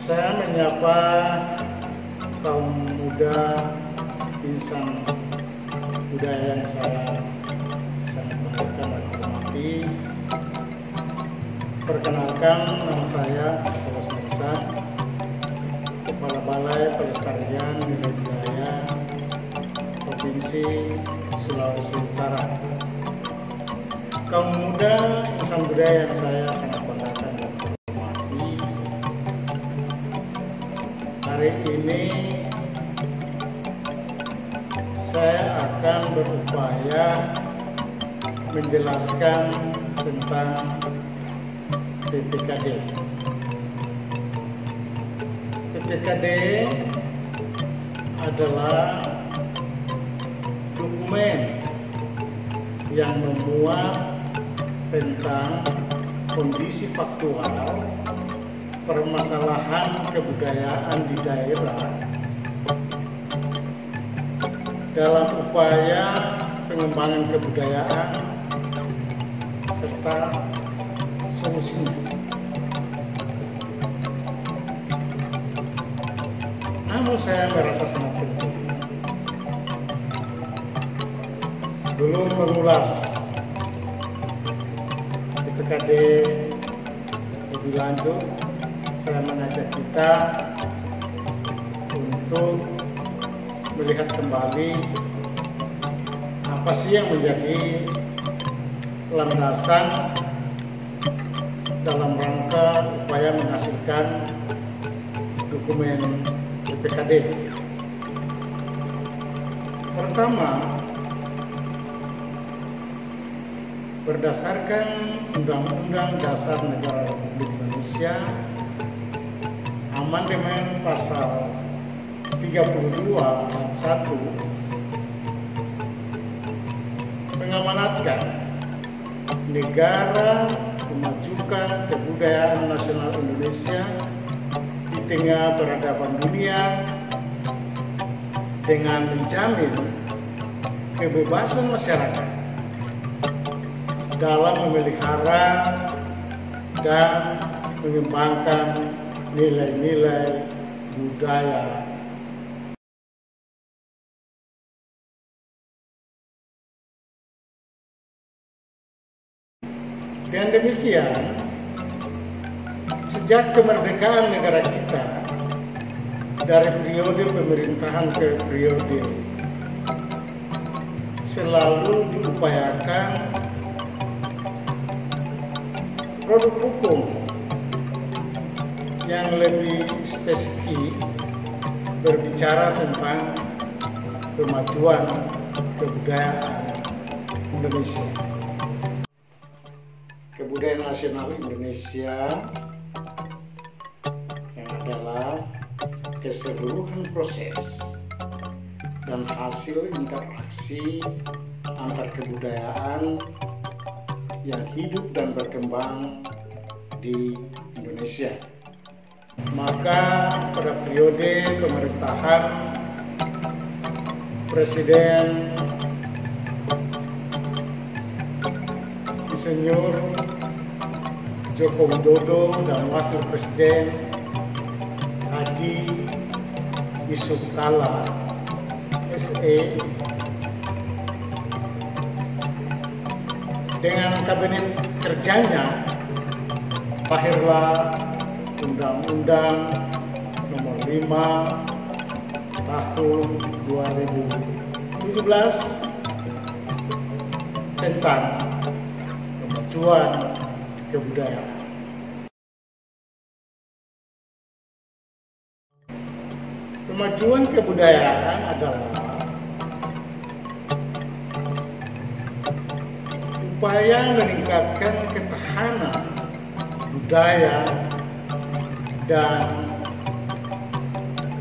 Saya menyapa kaum muda insan budaya yang saya sangat banggakan dan hormati. Perkenalkan, nama saya Paulus Mersa, Kepala Balai Pelestarian Nilai Budaya Provinsi Sulawesi Utara. Kaum muda insan budaya yang saya sangat banggakan dan hormati, hari ini saya akan berupaya menjelaskan tentang PPKD. PPKD adalah dokumen yang memuat tentang kondisi faktual permasalahan kebudayaan di daerah dalam upaya pengembangan kebudayaan serta solusinya. Namun saya merasa sangat penting sebelum mengulas PPKD lebih lanjut, saya mengajak kita untuk melihat kembali apa sih yang menjadi landasan dalam rangka upaya menghasilkan dokumen PPKD. Pertama, berdasarkan Undang-Undang Dasar Negara Republik Indonesia, Amandemen Pasal 32 Ayat 1 mengamanatkan negara memajukan kebudayaan nasional Indonesia di tengah peradaban dunia dengan menjamin kebebasan masyarakat dalam memelihara dan mengembangkan nilai-nilai budaya. Dengan demikian, sejak kemerdekaan negara kita dari periode pemerintahan ke periode selalu diupayakan produk hukum yang lebih spesifik berbicara tentang kemajuan kebudayaan Indonesia. Kebudayaan nasional Indonesia yang adalah keseluruhan proses dan hasil interaksi antar kebudayaan yang hidup dan berkembang di Indonesia. Maka pada periode pemerintahan Presiden Insinyur Joko Widodo dan Wakil Presiden Haji Yusuf Kala SE dengan kabinet kerjanya lahirlah Undang-Undang Nomor 5 Tahun 2017 tentang kemajuan kebudayaan. Kemajuan kebudayaan adalah upaya meningkatkan ketahanan budaya dan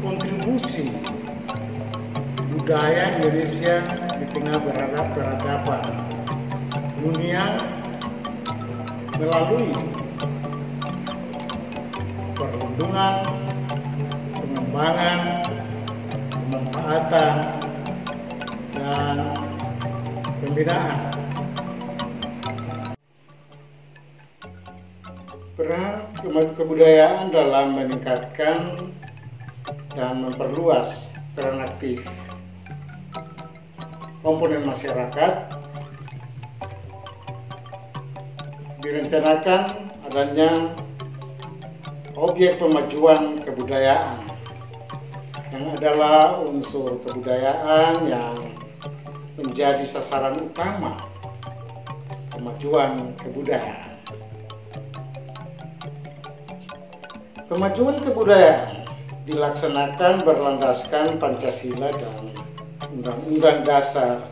kontribusi budaya Indonesia di tengah peradaban dunia melalui perlindungan, pengembangan, pemanfaatan, dan pembinaan. Peran kebudayaan dalam meningkatkan dan memperluas peran aktif komponen masyarakat. Direncanakan adanya objek pemajuan kebudayaan yang adalah unsur kebudayaan yang menjadi sasaran utama kemajuan kebudayaan. Kemajuan kebudayaan dilaksanakan berlandaskan Pancasila dan Undang-Undang Dasar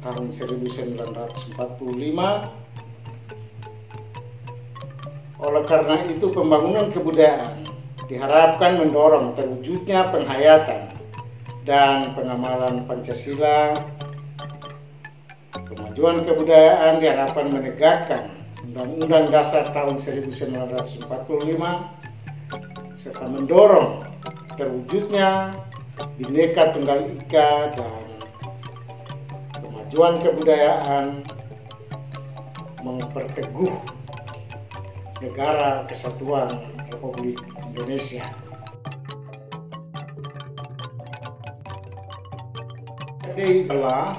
tahun 1945. Oleh karena itu, pembangunan kebudayaan diharapkan mendorong terwujudnya penghayatan dan pengamalan Pancasila. Kemajuan kebudayaan diharapkan menegakkan Undang-Undang Dasar tahun 1945 serta mendorong terwujudnya Bhinneka Tunggal Ika dan kemajuan kebudayaan memperteguh Negara Kesatuan Republik Indonesia. Ini adalah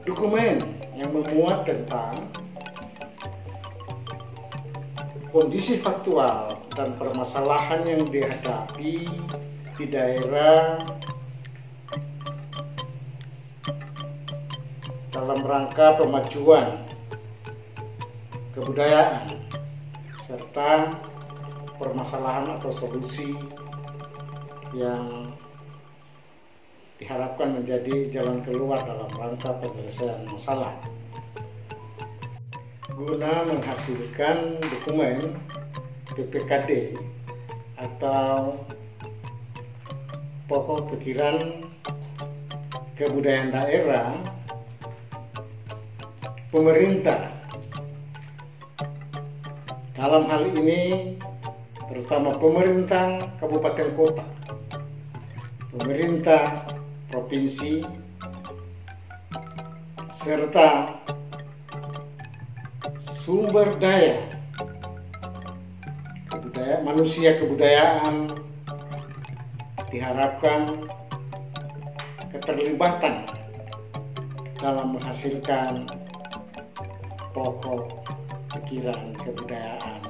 dokumen yang memuat tentang kondisi faktual dan permasalahan yang dihadapi di daerah dalam rangka pemajuan kebudayaan serta permasalahan atau solusi yang diharapkan menjadi jalan keluar dalam rangka penyelesaian masalah. Guna menghasilkan dokumen PPKD atau pokok pikiran kebudayaan daerah, pemerintah dalam hal ini terutama pemerintah kabupaten kota, pemerintah provinsi, serta sumber daya manusia kebudayaan diharapkan keterlibatan dalam menghasilkan pokok pikiran kebudayaan.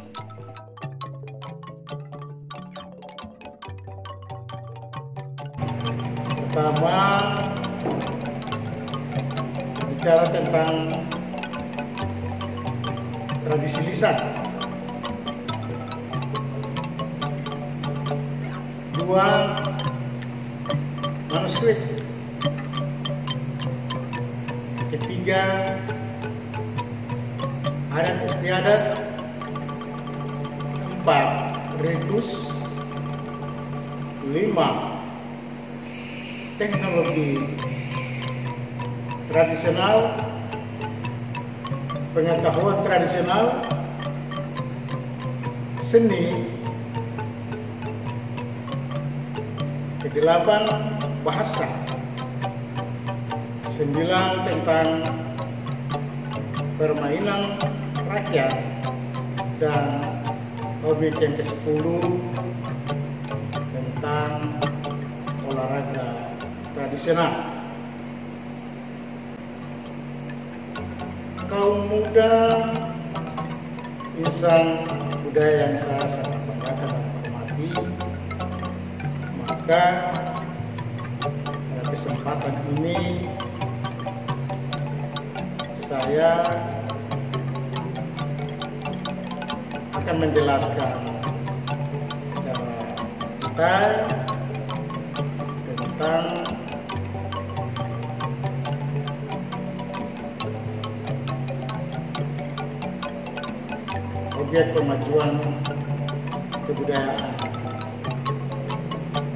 Pertama, bicara tentang tradisi lisan. Dua, manuskrip. Ketiga, adat istiadat. Empat, ritus. Lima, teknologi tradisional, pengetahuan tradisional, seni. Kedelapan, bahasa. 9, tentang permainan rakyat. Dan objek yang ke-10 tentang olahraga tradisional. Kaum muda, insan budaya yang saya sangat banggakan dan hormati, maka pada kesempatan ini saya akan menjelaskan secara detail tentang objek pemajuan kebudayaan.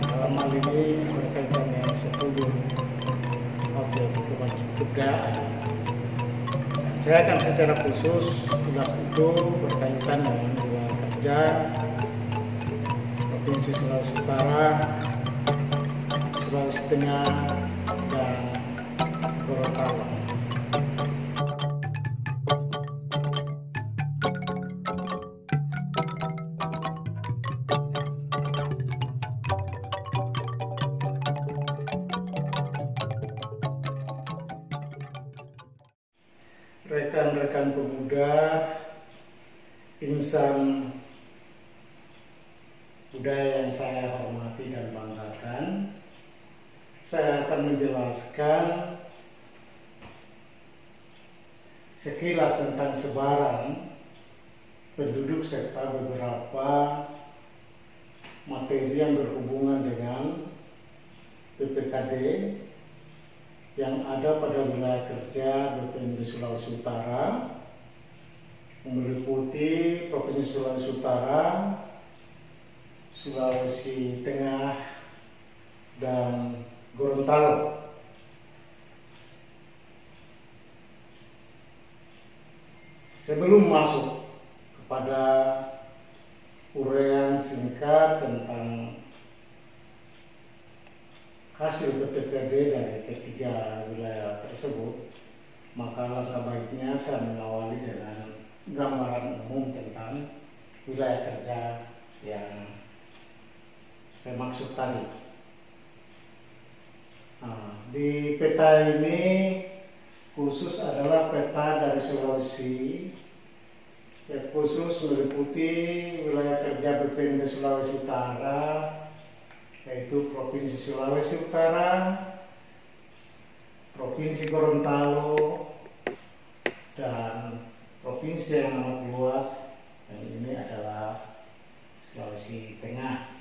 Dalam hal ini berkaitan dengan 10 objek pemajuan kebudayaan. Saya akan secara khusus ulas itu berkaitan dengan wilayah kerja Provinsi Sulawesi Utara, Sulawesi Tengah, dan Gorontalo. pemuda, insan budaya yang saya hormati dan banggakan, saya akan menjelaskan sekilas tentang sebaran penduduk serta beberapa materi yang berhubungan dengan PPKD yang ada pada wilayah kerja BPMD Sulawesi Utara, meliputi Provinsi Sulawesi Utara, Sulawesi Tengah, dan Gorontalo. Sebelum masuk kepada uraian singkat tentang hasil PPKD dari ketiga wilayah tersebut, maka langkah baiknya saya mengawali dengan gambaran umum tentang wilayah kerja yang saya maksud tadi. Di peta ini khusus adalah peta dari Sulawesi, khusus meliputi wilayah kerja BPMD Sulawesi Utara, yaitu Provinsi Sulawesi Utara, Provinsi Gorontalo, dan provinsi yang amat luas, dan ini adalah Sulawesi Tengah.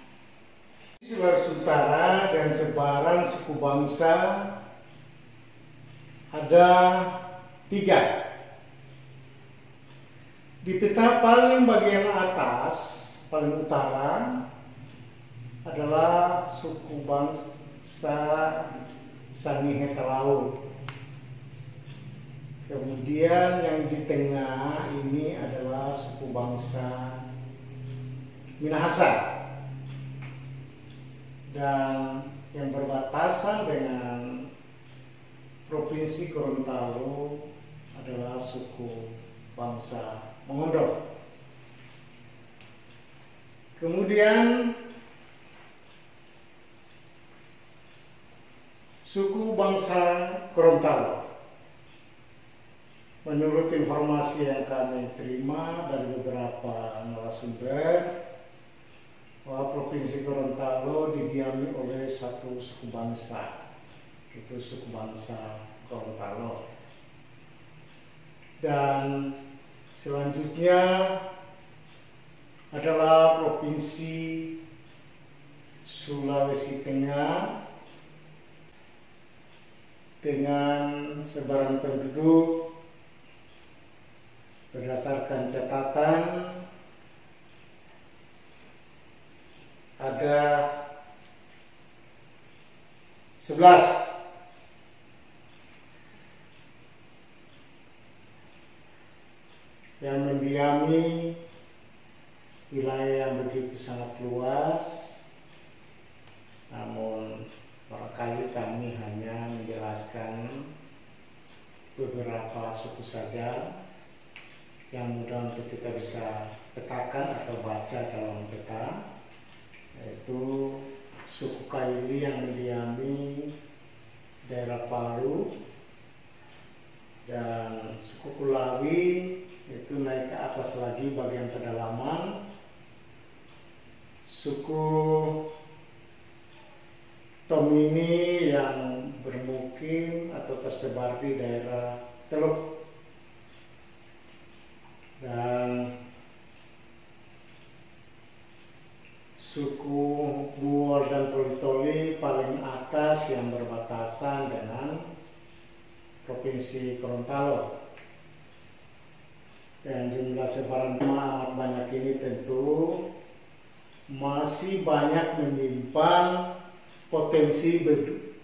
Sulawesi Utara dan sebaran suku bangsa ada 3. Di peta paling bagian atas, paling utara, adalah suku bangsa Sangihe Talaut. Kemudian yang di tengah ini adalah suku bangsa Minahasa. Dan yang berbatasan dengan Provinsi Gorontalo adalah suku bangsa Mongondo. Kemudian suku bangsa Gorontalo, menurut informasi yang kami terima dari beberapa narasumber, bahwa Provinsi Gorontalo didiami oleh satu suku bangsa, itu suku bangsa Gorontalo. Dan selanjutnya adalah Provinsi Sulawesi Tengah dengan sebaran penduduk berdasarkan catatan ada 11. Yang mendiami wilayah yang begitu sangat luas, namun barangkali kami hanya menjelaskan beberapa suku saja yang mudah untuk kita bisa petakan atau baca dalam peta, yaitu suku Kaili yang mendiami daerah Palu, dan suku Kulawi itu naik ke atas lagi bagian pedalaman, suku Tomini yang bermukim atau tersebar di daerah Teluk, dan suku Buol dan Toli-Toli paling atas yang berbatasan dengan Provinsi Gorontalo. Dan jumlah sebaran amat banyak ini tentu masih banyak menyimpan potensi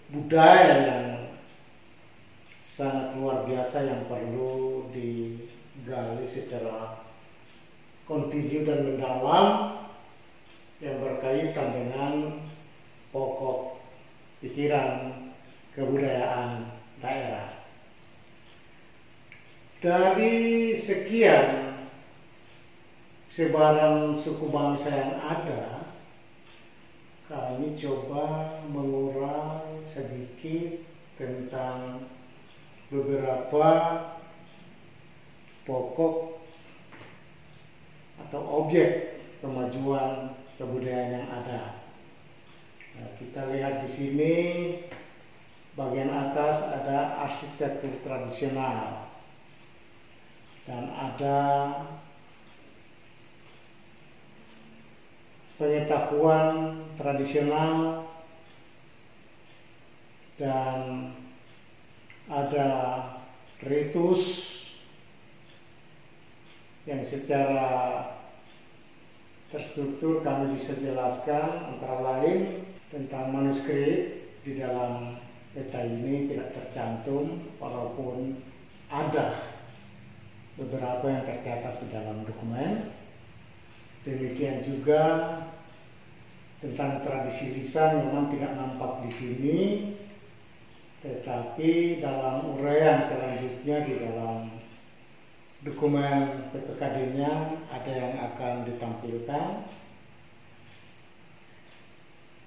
budaya yang sangat luar biasa yang perlu digali secara kontinu dan mendalam, yang berkaitan dengan pokok pikiran kebudayaan daerah. Dari sekian sebaran suku bangsa yang ada, kami coba mengurai sedikit tentang beberapa pokok atau objek kemajuan kebudayaan yang ada. Nah, kita lihat di sini bagian atas ada arsitektur tradisional dan ada pengetahuan tradisional dan ada ritus yang secara terstruktur kami bisa jelaskan, antara lain tentang manuskrip di dalam peta ini tidak tercantum, walaupun ada beberapa yang tercatat di dalam dokumen. Demikian juga tentang tradisi lisan memang tidak nampak di sini, tetapi dalam uraian selanjutnya di dalam dokumen PPKD-nya ada yang akan ditampilkan.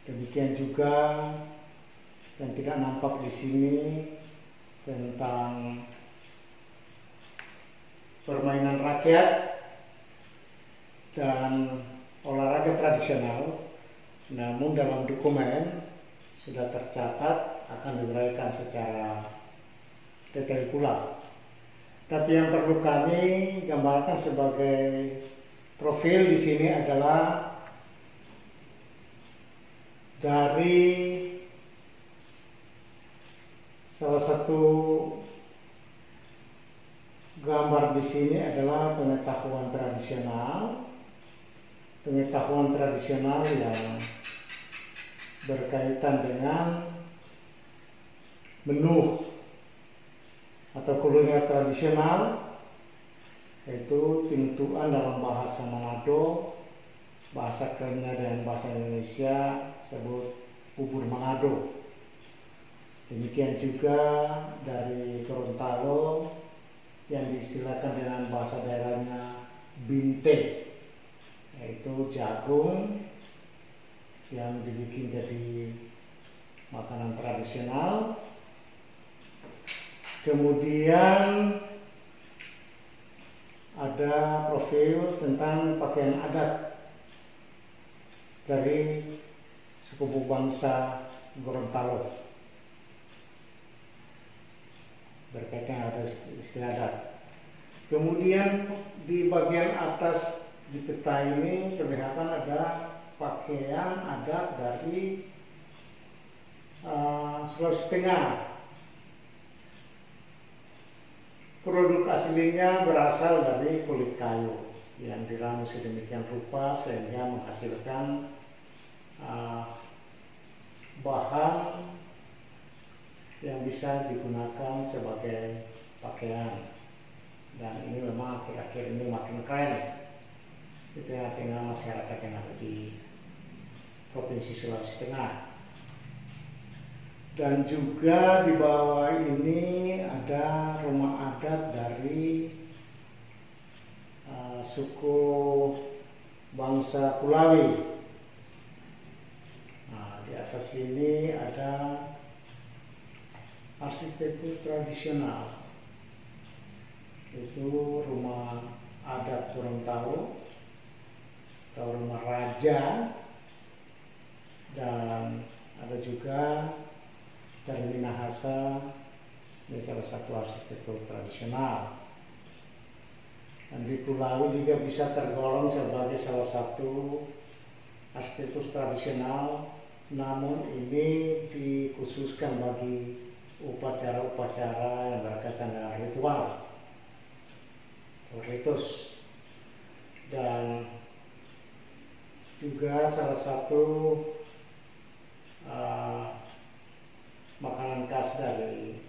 Demikian juga yang tidak nampak di sini tentang permainan rakyat dan olahraga tradisional, namun dalam dokumen sudah tercatat akan diuraikan secara detail pula. Tapi yang perlu kami gambarkan sebagai profil di sini adalah dari salah satu gambar di sini adalah pengetahuan tradisional yang berkaitan dengan menu atau kuliner tradisional, yaitu tintuan dalam bahasa Manado, bahasa kerennya dengan bahasa Indonesia sebut bubur Manado. Demikian juga dari Gorontalo yang diistilahkan dengan bahasa daerahnya binte, yaitu jagung yang dibikin jadi makanan tradisional. Kemudian ada profil tentang pakaian adat dari suku bangsa Gorontalo, berkaitan ada istilah adat. Kemudian di bagian atas di peta ini kelihatan ada pakaian adat dari Sulawesi Tengah. Produk aslinya berasal dari kulit kayu yang diramu sedemikian rupa sehingga menghasilkan bahan yang bisa digunakan sebagai pakaian. Dan ini memang akhir-akhir ini makin keren di tengah-tengah masyarakat yang ada di Provinsi Sulawesi Tengah. Dan juga di bawah ini ada rumah adat dari suku bangsa Kulawi. Nah, di atas ini ada arsitektur tradisional, itu rumah adat Gorontalo atau rumah raja, dan ada juga dari Minahasa, ini salah satu arsitektur tradisional. Dan di Kulawi juga bisa tergolong sebagai salah satu arsitektur tradisional, namun ini dikhususkan bagi upacara-upacara yang berkaitan dengan ritual atau ritus. Dan juga salah satu makanan khas dari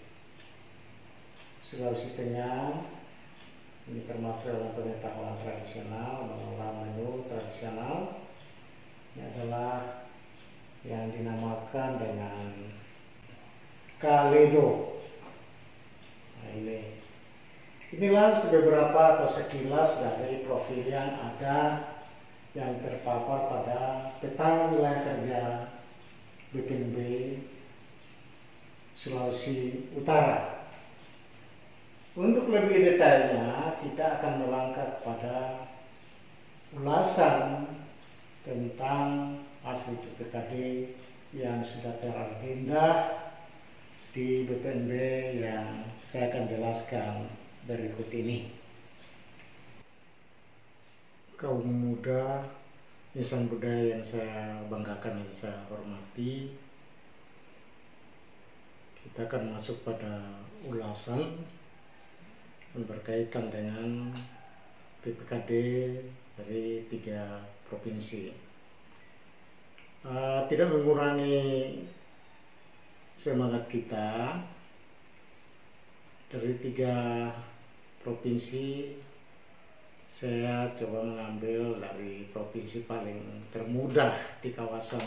Sulawesi Tengah, ini termasuk dalam pengetahuan tradisional, mengolah menu tradisional. Ini adalah yang dinamakan dengan kaledo. Nah, inilah beberapa atau sekilas dari profil yang ada yang terpapar pada peta wilayah kerja BPNB Sulawesi Utara. Untuk lebih detailnya, kita akan melangkah kepada ulasan tentang hasil PPKD yang sudah teragenda di BPNB yang saya akan jelaskan berikut ini. Kaum muda, insan budaya yang saya banggakan dan saya hormati, kita akan masuk pada ulasan yang berkaitan dengan PPKD dari 3 provinsi. Tidak mengurangi semangat kita. Dari 3 provinsi, saya coba mengambil dari provinsi paling termudah di kawasan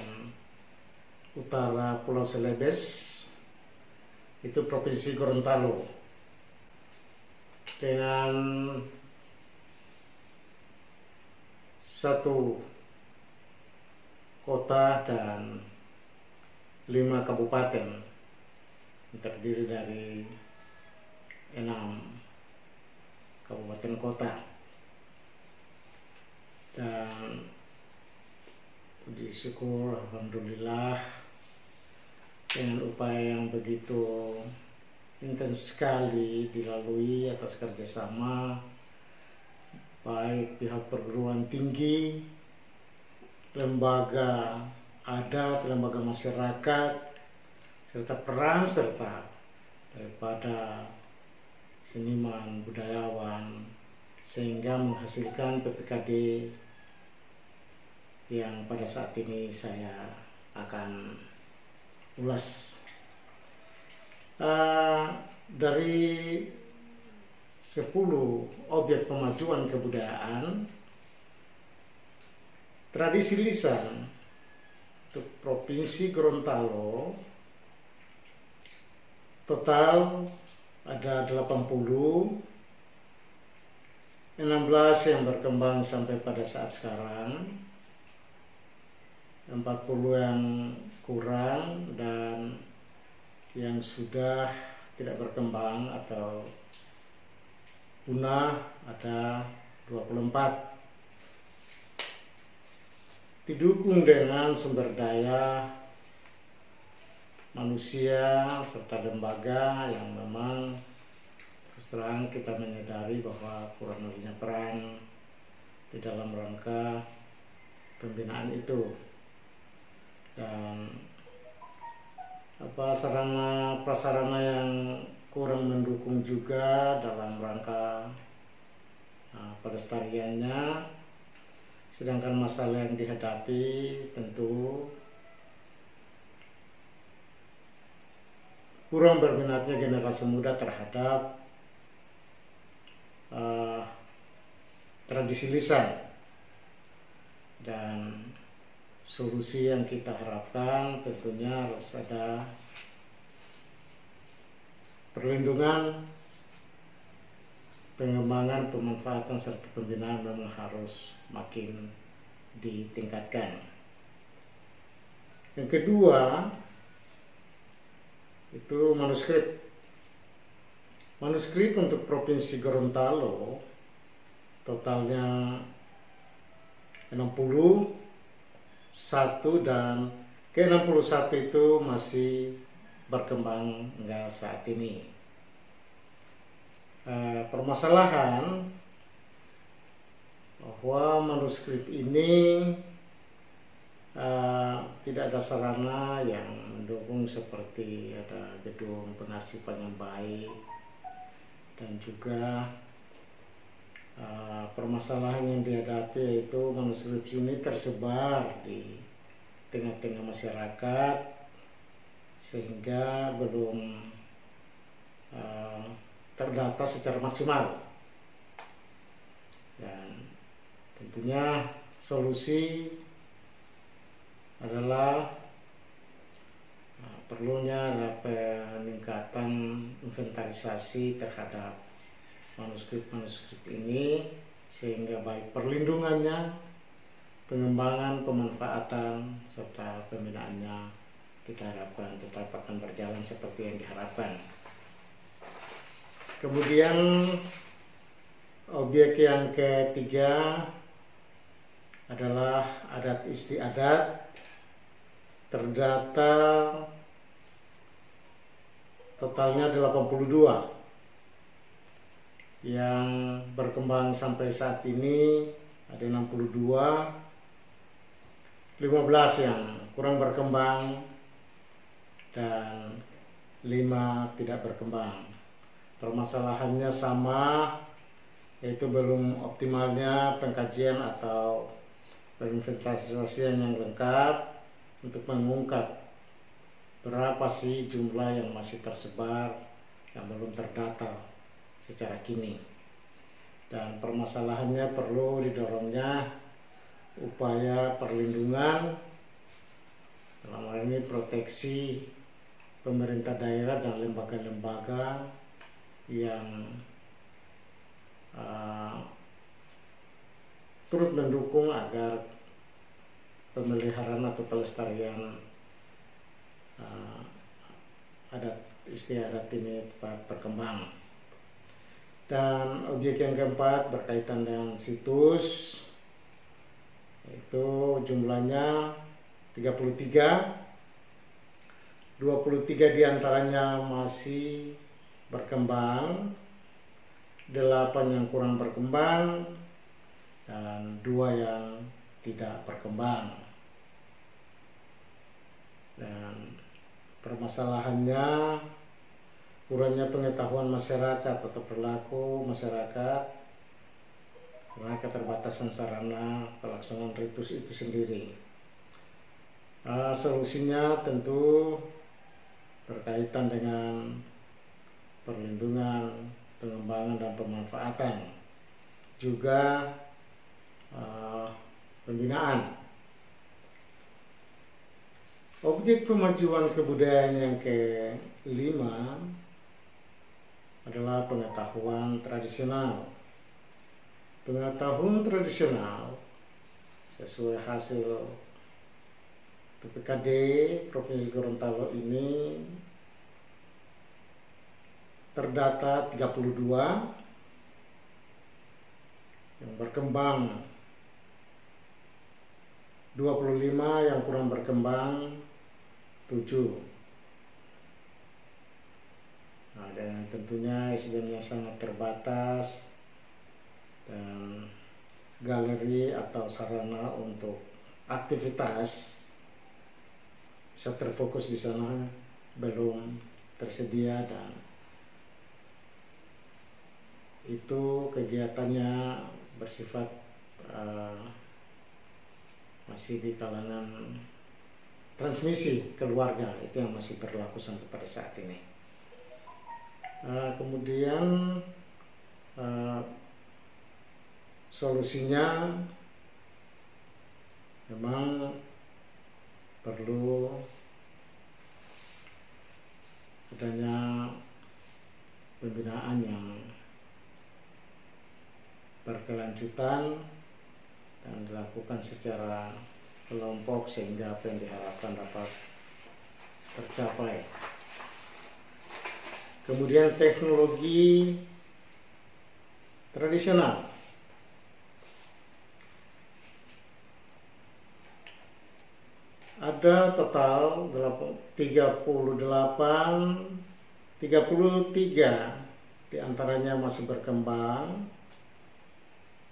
utara Pulau Celebes, itu Provinsi Gorontalo, dengan 1 kota dan 5 kabupaten, terdiri dari 6 kabupaten kota. Dan puji syukur, alhamdulillah, dengan upaya yang begitu intens sekali dilalui atas kerjasama baik pihak perguruan tinggi, lembaga adat, lembaga masyarakat, serta peran serta daripada seniman, budayawan, sehingga menghasilkan PPKD yang pada saat ini saya akan ulas. Dari 10 objek pemajuan kebudayaan, tradisi lisan untuk Provinsi Gorontalo total ada 80, 16 yang berkembang sampai pada saat sekarang, 40 yang kurang, dan yang sudah tidak berkembang atau punah ada 24. Didukung dengan sumber daya manusia serta lembaga yang memang terus terang kita menyadari bahwa kurang lebihnya peran di dalam rangka pembinaan itu. Dan sarana prasarana yang kurang mendukung juga dalam rangka pelestariannya. Sedangkan masalah yang dihadapi tentu kurang berminatnya generasi muda terhadap tradisi lisan. Dan solusi yang kita harapkan tentunya harus ada perlindungan, pengembangan, pemanfaatan, serta pembinaan memang harus makin ditingkatkan. Yang kedua, itu manuskrip. Manuskrip untuk Provinsi Gorontalo totalnya 61, dan ke-61 itu masih berkembang hingga saat ini. Permasalahan bahwa manuskrip ini tidak ada sarana yang mendukung seperti ada gedung pengarsipan yang baik, dan juga permasalahan yang dihadapi yaitu manuskrip ini tersebar di tengah-tengah masyarakat sehingga belum terdata secara maksimal. Dan tentunya solusi adalah perlunya peningkatan inventarisasi terhadap manuskrip-manuskrip ini, sehingga baik perlindungannya, pengembangan, pemanfaatan, serta pembinaannya kita harapkan tetap akan berjalan seperti yang diharapkan. Kemudian objek yang ketiga adalah adat istiadat. Terdata totalnya 82 yang berkembang sampai saat ini ada 62, 15 yang kurang berkembang dan 5 tidak berkembang. Permasalahannya sama, yaitu belum optimalnya pengkajian atau penginventarisasian yang lengkap untuk mengungkap berapa sih jumlah yang masih tersebar yang belum terdata secara kini. Dan permasalahannya perlu didorongnya upaya perlindungan, dalam hal ini proteksi pemerintah daerah dan lembaga-lembaga yang turut mendukung agar pemeliharaan atau pelestarian adat istiadat ini tetap berkembang. Dan objek yang keempat berkaitan dengan situs, yaitu jumlahnya 33, 23 diantaranya masih berkembang, 8 yang kurang berkembang, dan 2 yang tidak berkembang. Dan permasalahannya kurangnya pengetahuan masyarakat atau perilaku masyarakat karena keterbatasan sarana pelaksanaan ritus itu sendiri. Solusinya tentu berkaitan dengan perlindungan, pengembangan dan pemanfaatan, juga pembinaan. Objek pemajuan kebudayaan yang kelima adalah pengetahuan tradisional. Pengetahuan tradisional sesuai hasil PPKD Provinsi Gorontalo ini terdata 32, yang berkembang 25, yang kurang berkembang 7. Nah, dan tentunya SDM-nya sangat terbatas dan galeri atau sarana untuk aktivitas bisa terfokus di sana belum tersedia, dan itu kegiatannya bersifat masih di kalangan transmisi keluarga, itu yang masih berlaku sampai pada saat ini. Kemudian solusinya memang perlu adanya pembinaan yang berkelanjutan dan dilakukan secara kelompok sehingga apa yang diharapkan dapat tercapai. Kemudian teknologi tradisional. Ada total 33 diantaranya masih berkembang,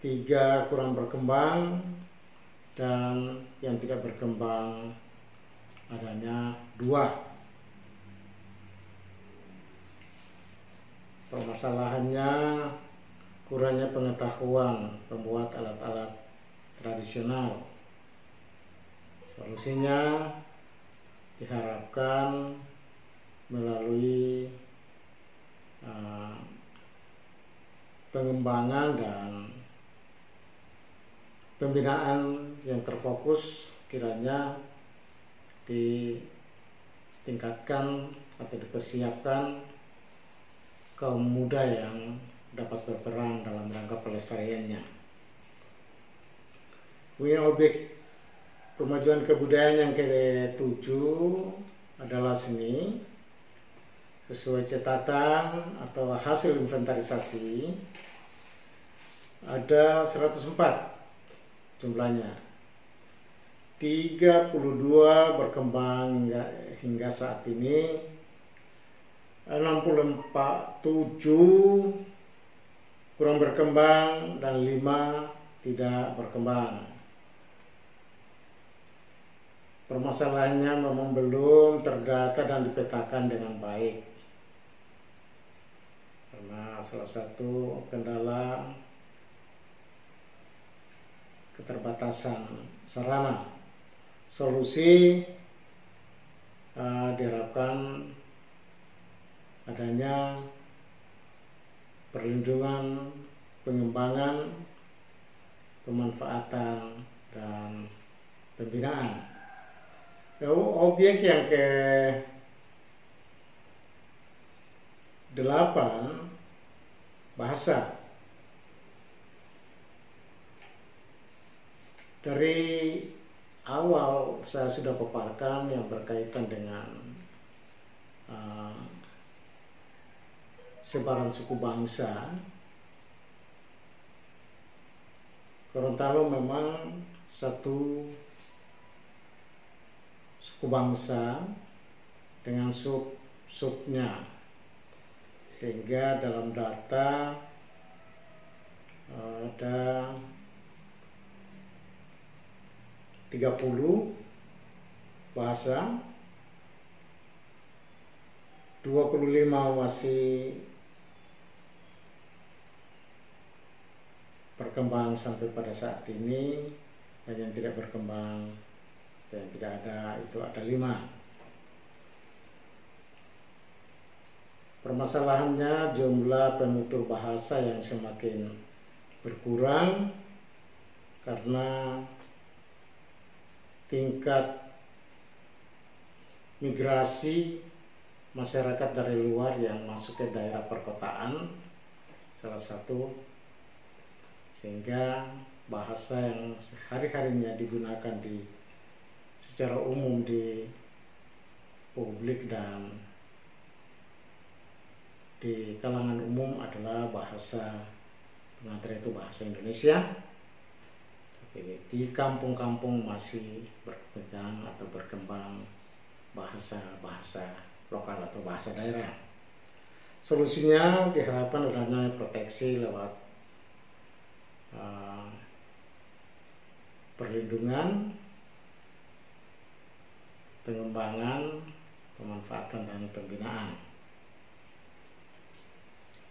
3 kurang berkembang, dan yang tidak berkembang adanya 2. Permasalahannya kurangnya pengetahuan pembuat alat-alat tradisional. Solusinya diharapkan melalui pengembangan dan pembinaan yang terfokus, kiranya ditingkatkan atau dipersiapkan kaum muda yang dapat berperan dalam rangka pelestariannya. Kemudian objek pemajuan kebudayaan yang ke-7 adalah seni. sesuai catatan atau hasil inventarisasi ada 104 jumlahnya. 32 berkembang hingga saat ini, 7 kurang berkembang, dan 5 tidak berkembang. Permasalahannya memang belum terdata dan dipetakan dengan baik, karena salah satu kendala keterbatasan sarana. Solusi diharapkan adanya perlindungan, pengembangan, pemanfaatan, dan pembinaan. Objek yang ke-8, bahasa. Dari awal saya sudah paparkan yang berkaitan dengan sebaran suku bangsa. Gorontalo memang satu suku bangsa dengan sub-subnya, sehingga dalam data ada 30 bahasa, 25 masih berkembang sampai pada saat ini, dan yang tidak berkembang atau yang tidak ada itu ada 5. Permasalahannya jumlah penutur bahasa yang semakin berkurang karena tingkat migrasi masyarakat dari luar yang masuk ke daerah perkotaan salah satu, sehingga bahasa yang hari-harinya digunakan secara umum di publik dan di kalangan umum adalah bahasa pengantar, itu bahasa Indonesia. Di kampung-kampung masih berpegang atau berkembang bahasa-bahasa lokal atau bahasa daerah. Solusinya diharapkan adanya proteksi lewat perlindungan, pengembangan, pemanfaatan, dan pembinaan.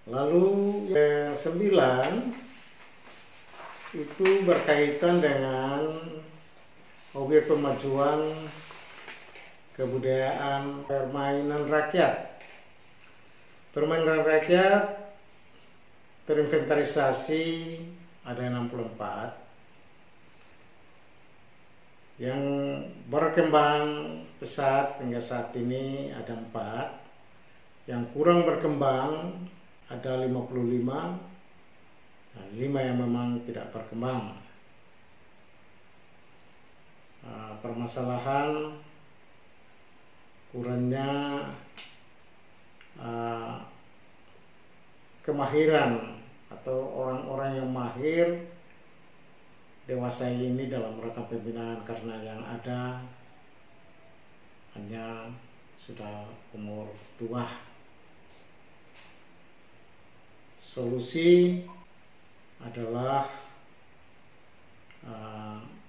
Lalu yang 9 itu berkaitan dengan objek pemajuan kebudayaan permainan rakyat. Permainan rakyat terinventarisasi ada 64, yang berkembang pesat hingga saat ini ada 4, yang kurang berkembang ada 55, 5 yang memang tidak berkembang. Permasalahan kurangnya kemahiran atau orang-orang yang mahir dewasa ini dalam rangka pembinaan, karena yang ada hanya sudah umur tua. Solusi adalah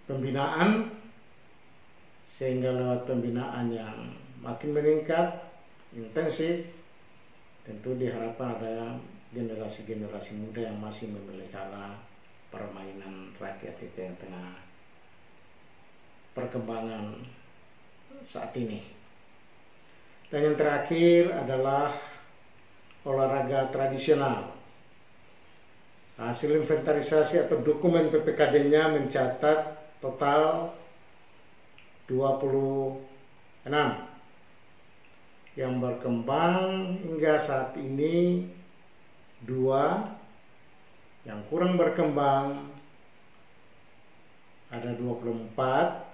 pembinaan, sehingga lewat pembinaan yang makin meningkat, intensif, tentu diharapkan ada generasi-generasi muda yang masih memelihara permainan rakyat itu yang tengah perkembangan saat ini. Dan yang terakhir adalah olahraga tradisional. Hasil inventarisasi atau dokumen PPKD-nya mencatat total 26 yang berkembang hingga saat ini 2, yang kurang berkembang ada 24,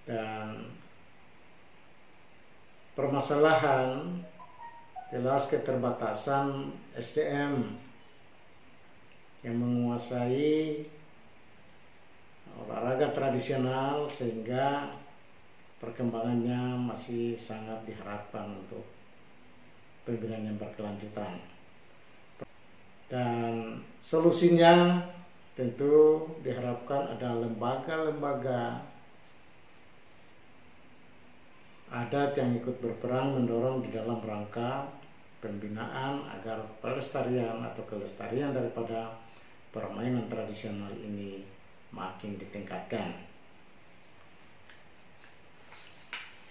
dan permasalahan jelas keterbatasan SDM yang menguasai olahraga tradisional, sehingga perkembangannya masih sangat diharapkan untuk pembinaan yang berkelanjutan. Dan solusinya tentu diharapkan ada lembaga-lembaga adat yang ikut berperan mendorong di dalam rangka pembinaan agar pelestarian atau kelestarian daripada permainan tradisional ini makin ditingkatkan.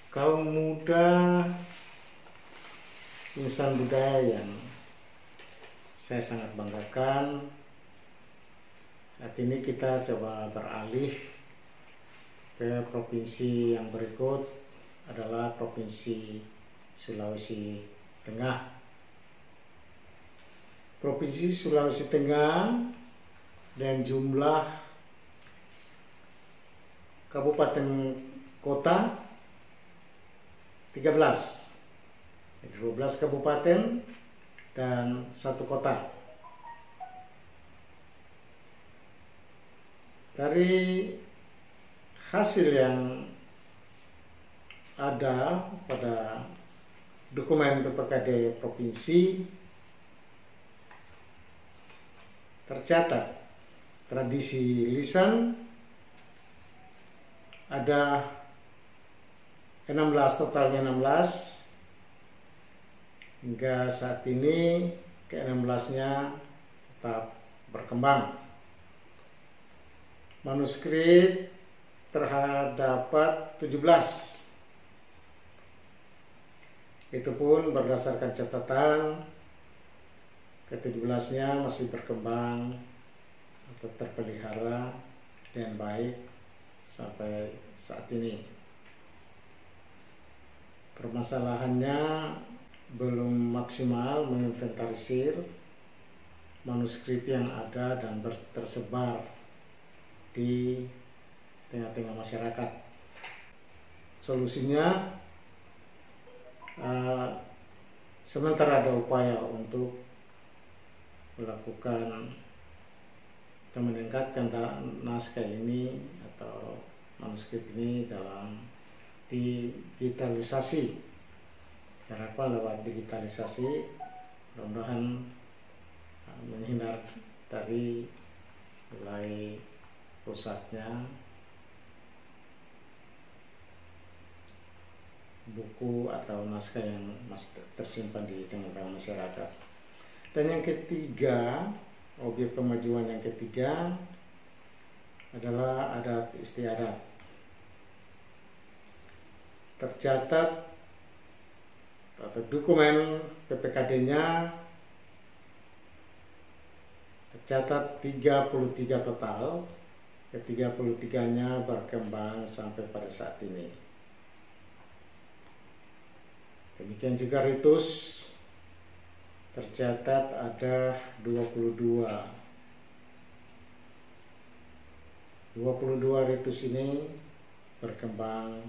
Kaum muda insan budaya yang saya sangat banggakan, saat ini kita coba beralih ke provinsi yang berikut adalah Provinsi Sulawesi Tengah. Provinsi Sulawesi Tengah dan jumlah kabupaten kota 13. Jadi 12 kabupaten dan 1 kota. Dari hasil yang ada pada dokumen PPKD provinsi tercatat tradisi lisan ada 16, totalnya 16, hingga saat ini ke-16-nya tetap berkembang. Manuskrip terdapat 17. Itu pun berdasarkan catatan ke-17-nya masih berkembang atau terpelihara dengan baik sampai saat ini. Permasalahannya belum maksimal menginventarisir manuskrip yang ada dan tersebar di tengah-tengah masyarakat. Solusinya, sementara ada upaya untuk melakukan atau meningkatkan naskah ini atau manuskrip ini dalam digitalisasi. Harapan lewat digitalisasi mudah-mudahan menghindar dari mulai rusaknya buku atau naskah yang masih tersimpan di tengah-tengah masyarakat. Dan yang ketiga, objek pemajuan yang ketiga adalah adat istiadat. Tercatat atau dokumen PPKD-nya tercatat 33 total. Ke-33-nya berkembang sampai pada saat ini. Demikian juga ritus, tercatat ada 22. 22 ritus ini berkembang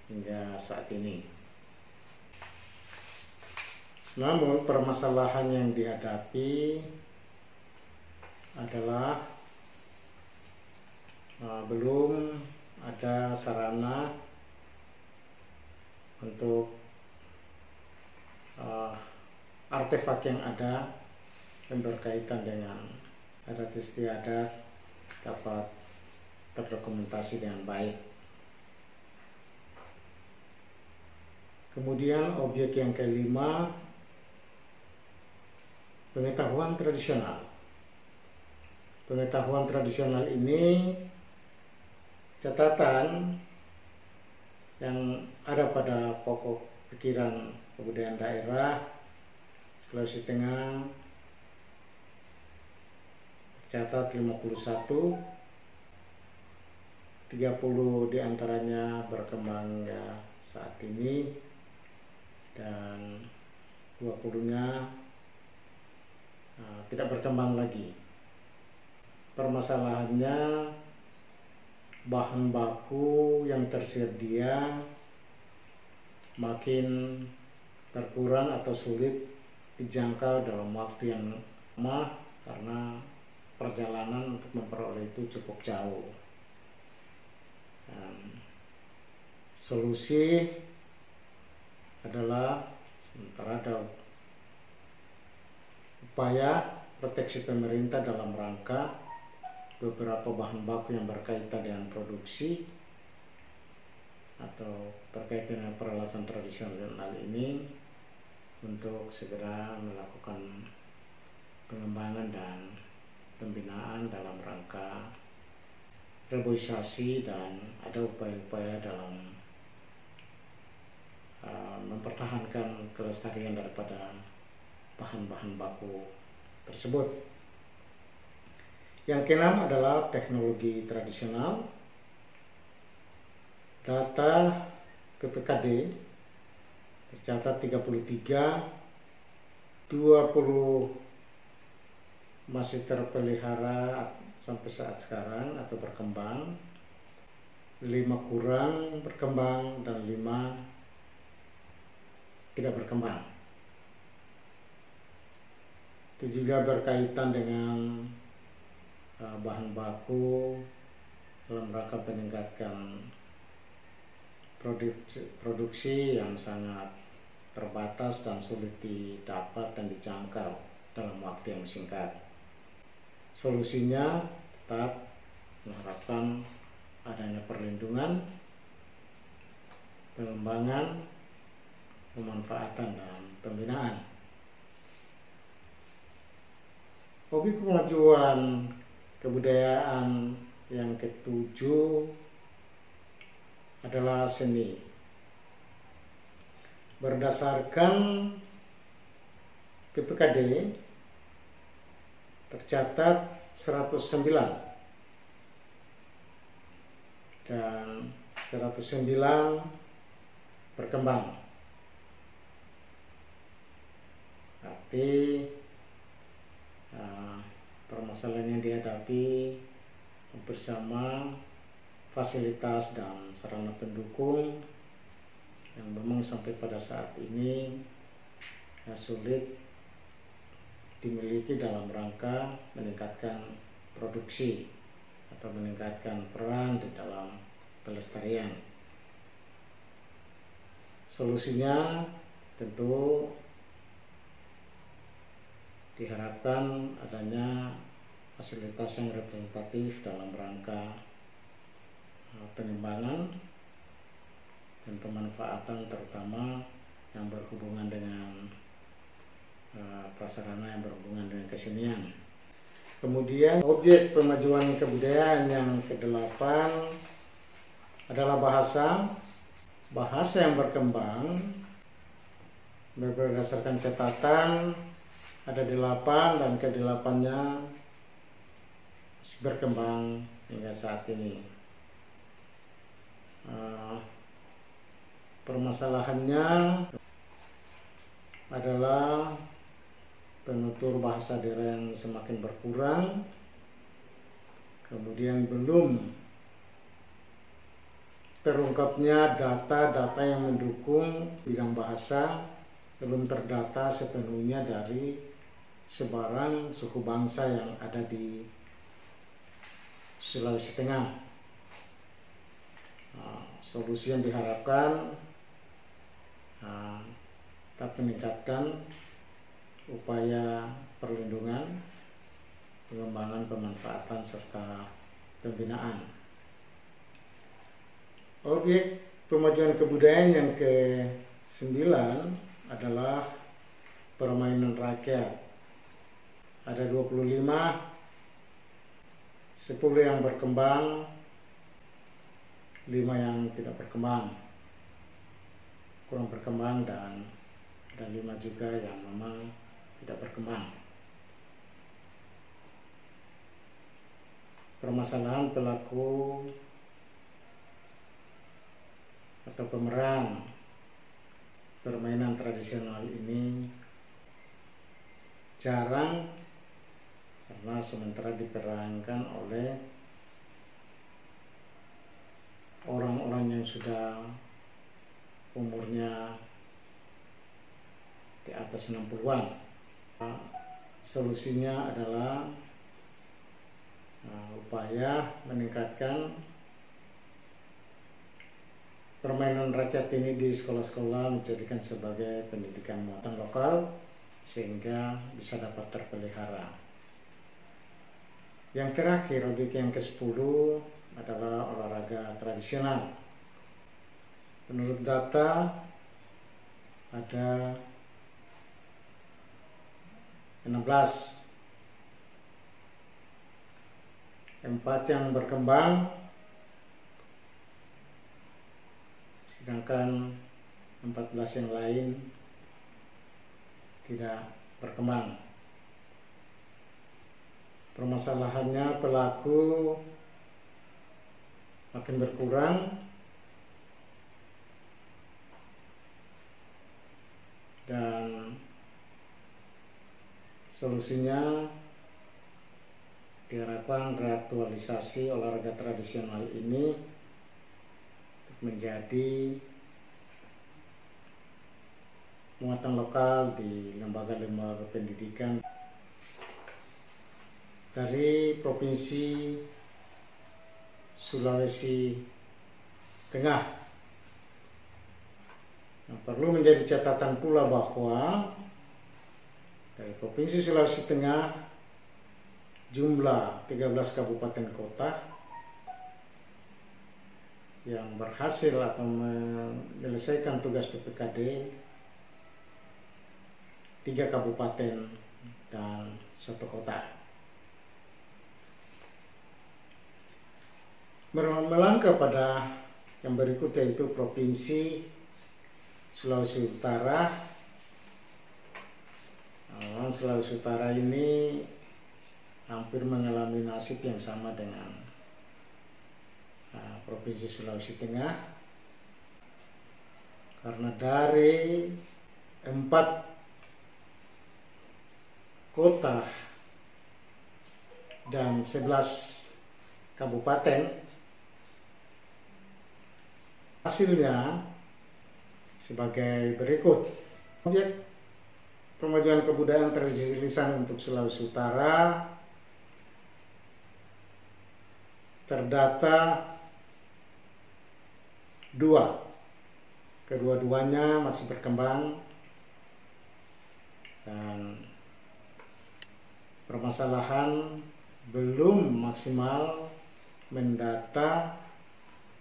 hingga saat ini. Namun permasalahan yang dihadapi adalah belum ada sarana untuk artefak yang ada yang berkaitan dengan adat istiadat dapat terdokumentasi dengan baik. Kemudian objek yang kelima, pengetahuan tradisional. Pengetahuan tradisional ini catatan yang ada pada pokok pikiran kebudayaan daerah Sulawesi Tengah tercatat 51, 30 diantaranya berkembang ya saat ini dan 20-nya tidak berkembang lagi. Permasalahannya bahan baku yang tersedia makin berkurang atau sulit dijangkau dalam waktu yang lama karena perjalanan untuk memperoleh itu cukup jauh. Solusi adalah sementara ada upaya proteksi pemerintah dalam rangka beberapa bahan baku yang berkaitan dengan produksi atau berkaitan dengan peralatan tradisional ini untuk segera melakukan pengembangan dan pembinaan dalam rangka reboisasi, dan ada upaya-upaya dalam mempertahankan kelestarian daripada bahan-bahan baku tersebut. Yang keenam adalah teknologi tradisional. Data PPKD tercatat 33, 20 masih terpelihara sampai saat sekarang atau berkembang, 5 kurang berkembang, dan 5 tidak berkembang. Itu juga berkaitan dengan bahan baku dalam rangka meningkatkan produksi yang sangat terbatas dan sulit didapat dan dijangkau dalam waktu yang singkat. Solusinya tetap mengharapkan adanya perlindungan, pengembangan, pemanfaatan, dan pembinaan. Hobi kemajuan kebudayaan yang ketujuh adalah seni. Berdasarkan PPKD tercatat 109 dan 109 berkembang. Arti permasalahan yang dihadapi bersama fasilitas dan sarana pendukung yang memang sampai pada saat ini sulit dimiliki dalam rangka meningkatkan produksi atau meningkatkan peran di dalam pelestarian. Solusinya tentu diharapkan adanya fasilitas yang representatif dalam rangka pengembangan dan pemanfaatan, terutama yang berhubungan dengan prasarana yang berhubungan dengan kesenian. Kemudian objek pemajuan kebudayaan yang ke-8 adalah bahasa. Bahasa yang berkembang berdasarkan catatan ada 8 dan ke-8-nya berkembang hingga saat ini. Permasalahannya adalah penutur bahasa daerah yang semakin berkurang, kemudian belum terungkapnya data-data yang mendukung bidang bahasa, belum terdata sepenuhnya dari sebaran suku bangsa yang ada di Sulawesi Tengah. Solusi yang diharapkan tetap meningkatkan upaya perlindungan, pengembangan, pemanfaatan, serta pembinaan. Objek pemajuan kebudayaan yang ke-9 adalah permainan rakyat. Ada 25, 10 yang berkembang, 5 yang tidak berkembang, kurang berkembang, dan ada 5 juga yang memang tidak berkembang. Permasalahan pelaku atau pemeran permainan tradisional ini jarang, karena sementara diperankan oleh orang-orang yang sudah umurnya di atas 60-an. Solusinya adalah upaya meningkatkan permainan rakyat ini di sekolah-sekolah, menjadikan sebagai pendidikan muatan lokal sehingga bisa dapat terpelihara. Yang terakhir, objek yang ke-10 adalah olahraga tradisional. Menurut data ada 16, 4 yang berkembang, sedangkan 14 yang lain tidak berkembang. Permasalahannya, pelaku makin berkurang dan solusinya diharapkan reaktualisasi olahraga tradisional ini menjadi muatan lokal di lembaga-lembaga pendidikan dari Provinsi Sulawesi Tengah. Nah, perlu menjadi catatan pula bahwa dari Provinsi Sulawesi Tengah jumlah 13 kabupaten kota yang berhasil atau menyelesaikan tugas PPKD 3 kabupaten dan 1 kota. Melangkah pada yang berikut, yaitu Provinsi Sulawesi Utara. Sulawesi Utara ini hampir mengalami nasib yang sama dengan Provinsi Sulawesi Tengah, karena dari 4 kota dan 11 kabupaten, hasilnya sebagai berikut. Objek pemajuan kebudayaan tradisi lisan untuk Sulawesi Utara terdata 2, kedua-duanya masih berkembang dan permasalahan belum maksimal mendata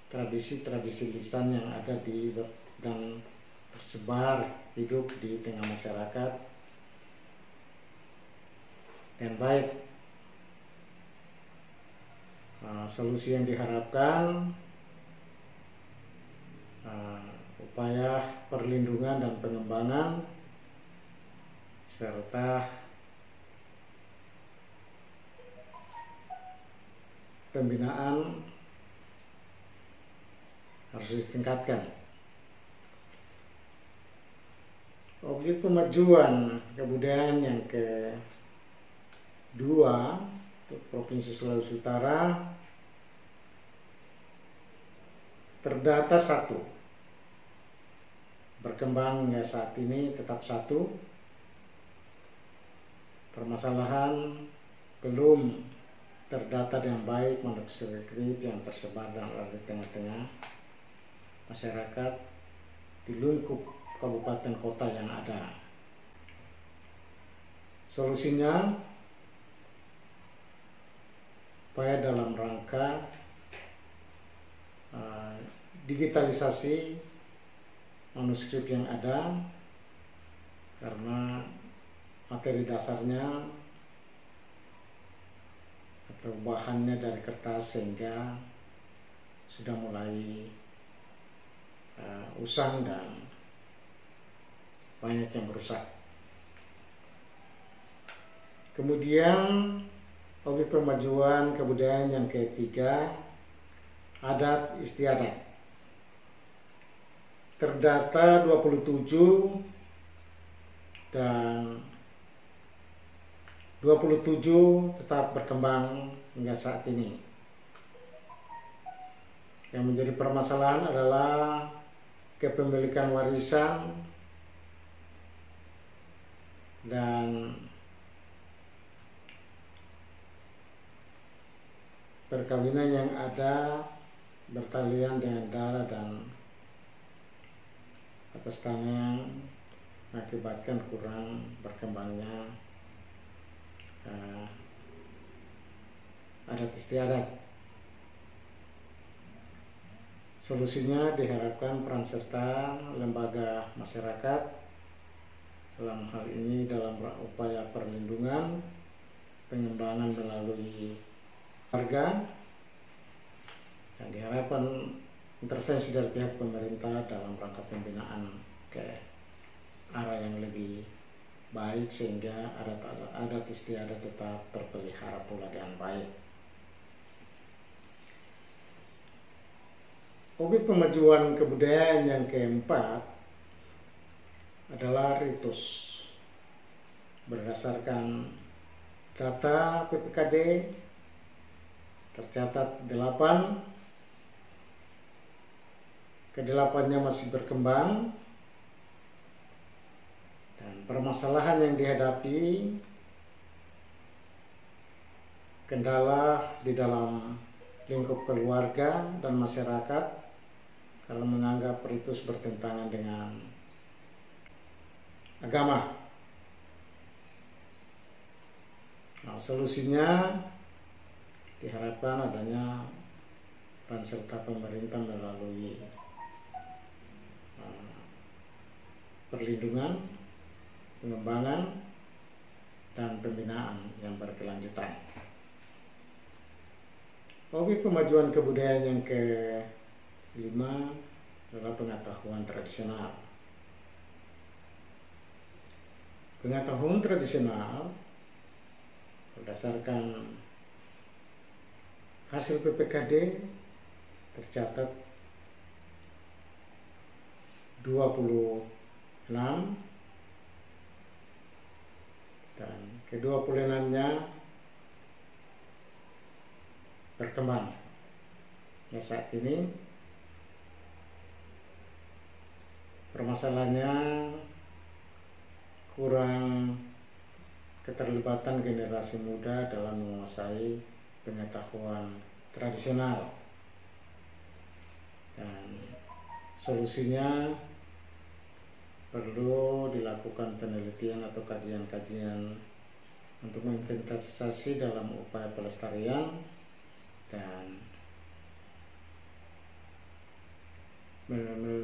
tradisi-tradisi lisan yang ada di dan tersebar hidup di tengah masyarakat dan baik. Solusi yang diharapkan upaya perlindungan dan pengembangan serta pembinaan harus ditingkatkan. Objek pemajuan kebudayaan yang kedua untuk Provinsi Sulawesi Utara terdata 1, berkembang hingga saat ini tetap 1. Permasalahan belum terdata dengan baik manuskrip yang tersebar dan ada di tengah-tengah masyarakat di lingkup kabupaten kota yang ada. Solusinya upaya dalam rangka digitalisasi manuskrip yang ada, karena materi dasarnya atau bahannya dari kertas sehingga sudah mulai usang dan banyak yang rusak. Kemudian objek pemajuan kebudayaan yang ketiga, adat istiadat. Terdata 27 dan 27 tetap berkembang hingga saat ini. Yang menjadi permasalahan adalah kepemilikan warisan dan perkawinan yang ada bertalian dengan darah dan atas tanah yang mengakibatkan kurang berkembangnya adat istiadat. Solusinya diharapkan peran serta lembaga masyarakat dalam hal ini dalam upaya perlindungan, pengembangan melalui warga, dan diharapkan intervensi dari pihak pemerintah dalam rangka pembinaan ke arah yang lebih baik sehingga adat istiadat tetap terpelihara pula dengan baik. Objek pemajuan kebudayaan yang keempat adalah ritus. Berdasarkan data PPKD tercatat 8, kedelapannya masih berkembang dan permasalahan yang dihadapi, kendala di dalam lingkup keluarga dan masyarakat karena menganggap ritus bertentangan dengan agama. Nah, solusinya diharapkan adanya peran serta pemerintah melalui perlindungan, pengembangan, dan pembinaan yang berkelanjutan. Objek pemajuan kebudayaan yang ke-5 adalah pengetahuan tradisional. Pengetahuan tradisional berdasarkan hasil PPKD tercatat 26 dan ke-26-nya berkembang. Ya, saat ini permasalahannya kurang keterlibatan generasi muda dalam menguasai pengetahuan tradisional, dan solusinya perlu dilakukan penelitian atau kajian-kajian untuk menginventarisasi dalam upaya pelestarian dan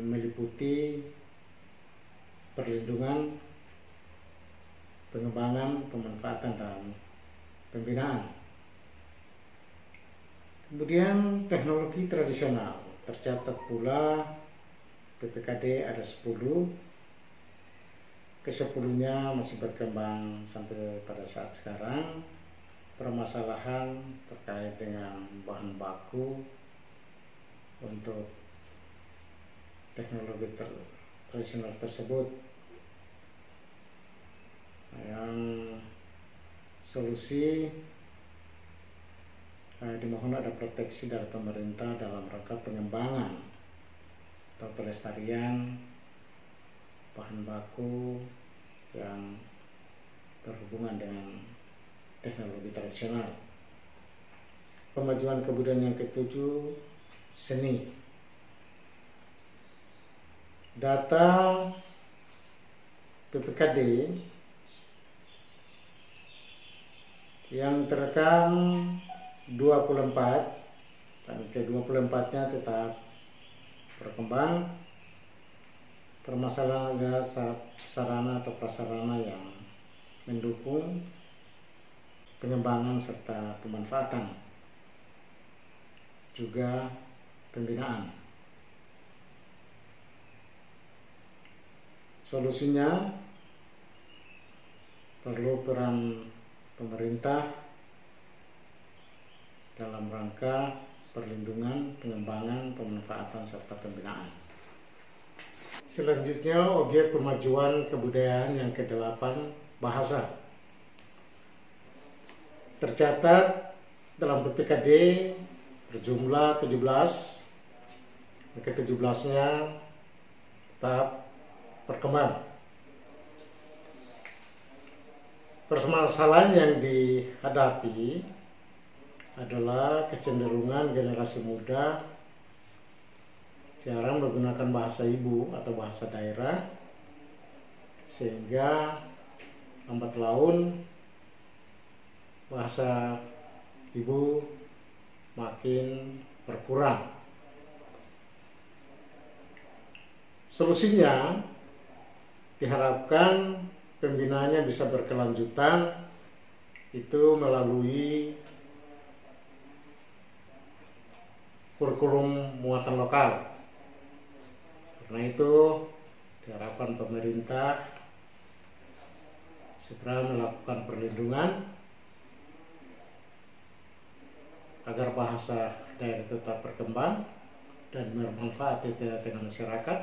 meliputi perlindungan, pengembangan, pemanfaatan, dan pembinaan. Kemudian teknologi tradisional tercatat pula PPKD ada 10. Ke-10-nya masih berkembang sampai pada saat sekarang. Permasalahan terkait dengan bahan baku untuk teknologi tradisional tersebut, yang solusi dimohon ada proteksi dari pemerintah dalam rangka pengembangan atau pelestarian bahan baku yang berhubungan dengan teknologi tradisional. Pemajuan kebudayaan yang ke-7, seni. Data PPKD yang terekam 24 dan ke-24-nya tetap berkembang. Permasalahan ada sarana atau prasarana yang mendukung pengembangan serta pemanfaatan, juga pembinaan. Solusinya perlu peran pemerintah dalam rangka perlindungan, pengembangan, pemanfaatan, serta pembinaan. Selanjutnya, objek pemajuan kebudayaan yang ke-8, bahasa. Tercatat dalam PPKD berjumlah 17. Ke-17-nya tetap berkembang. Permasalahan yang dihadapi adalah kecenderungan generasi muda jarang menggunakan bahasa ibu atau bahasa daerah, sehingga lambat laun bahasa ibu makin berkurang. Solusinya diharapkan pembinaannya bisa berkelanjutan, itu melalui kurikulum muatan lokal. Karena itu diharapkan pemerintah segera melakukan perlindungan agar bahasa daerah tetap berkembang dan bermanfaat di tengah masyarakat.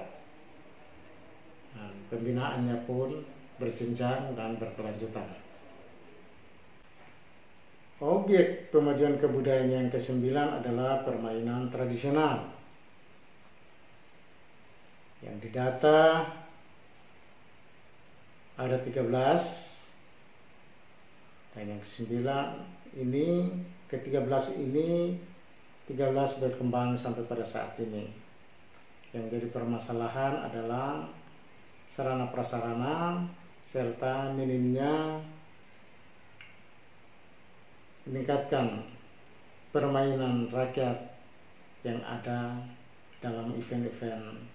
Dan pembinaannya pun berjenjang dan berkelanjutan. Objek pemajuan kebudayaan yang ke-9 adalah permainan tradisional. Yang didata ada 13, dan yang ke-9 ini, ke-13 ini 13 berkembang sampai pada saat ini. Yang jadi permasalahan adalah sarana prasarana serta minimnya meningkatkan permainan rakyat yang ada dalam event-event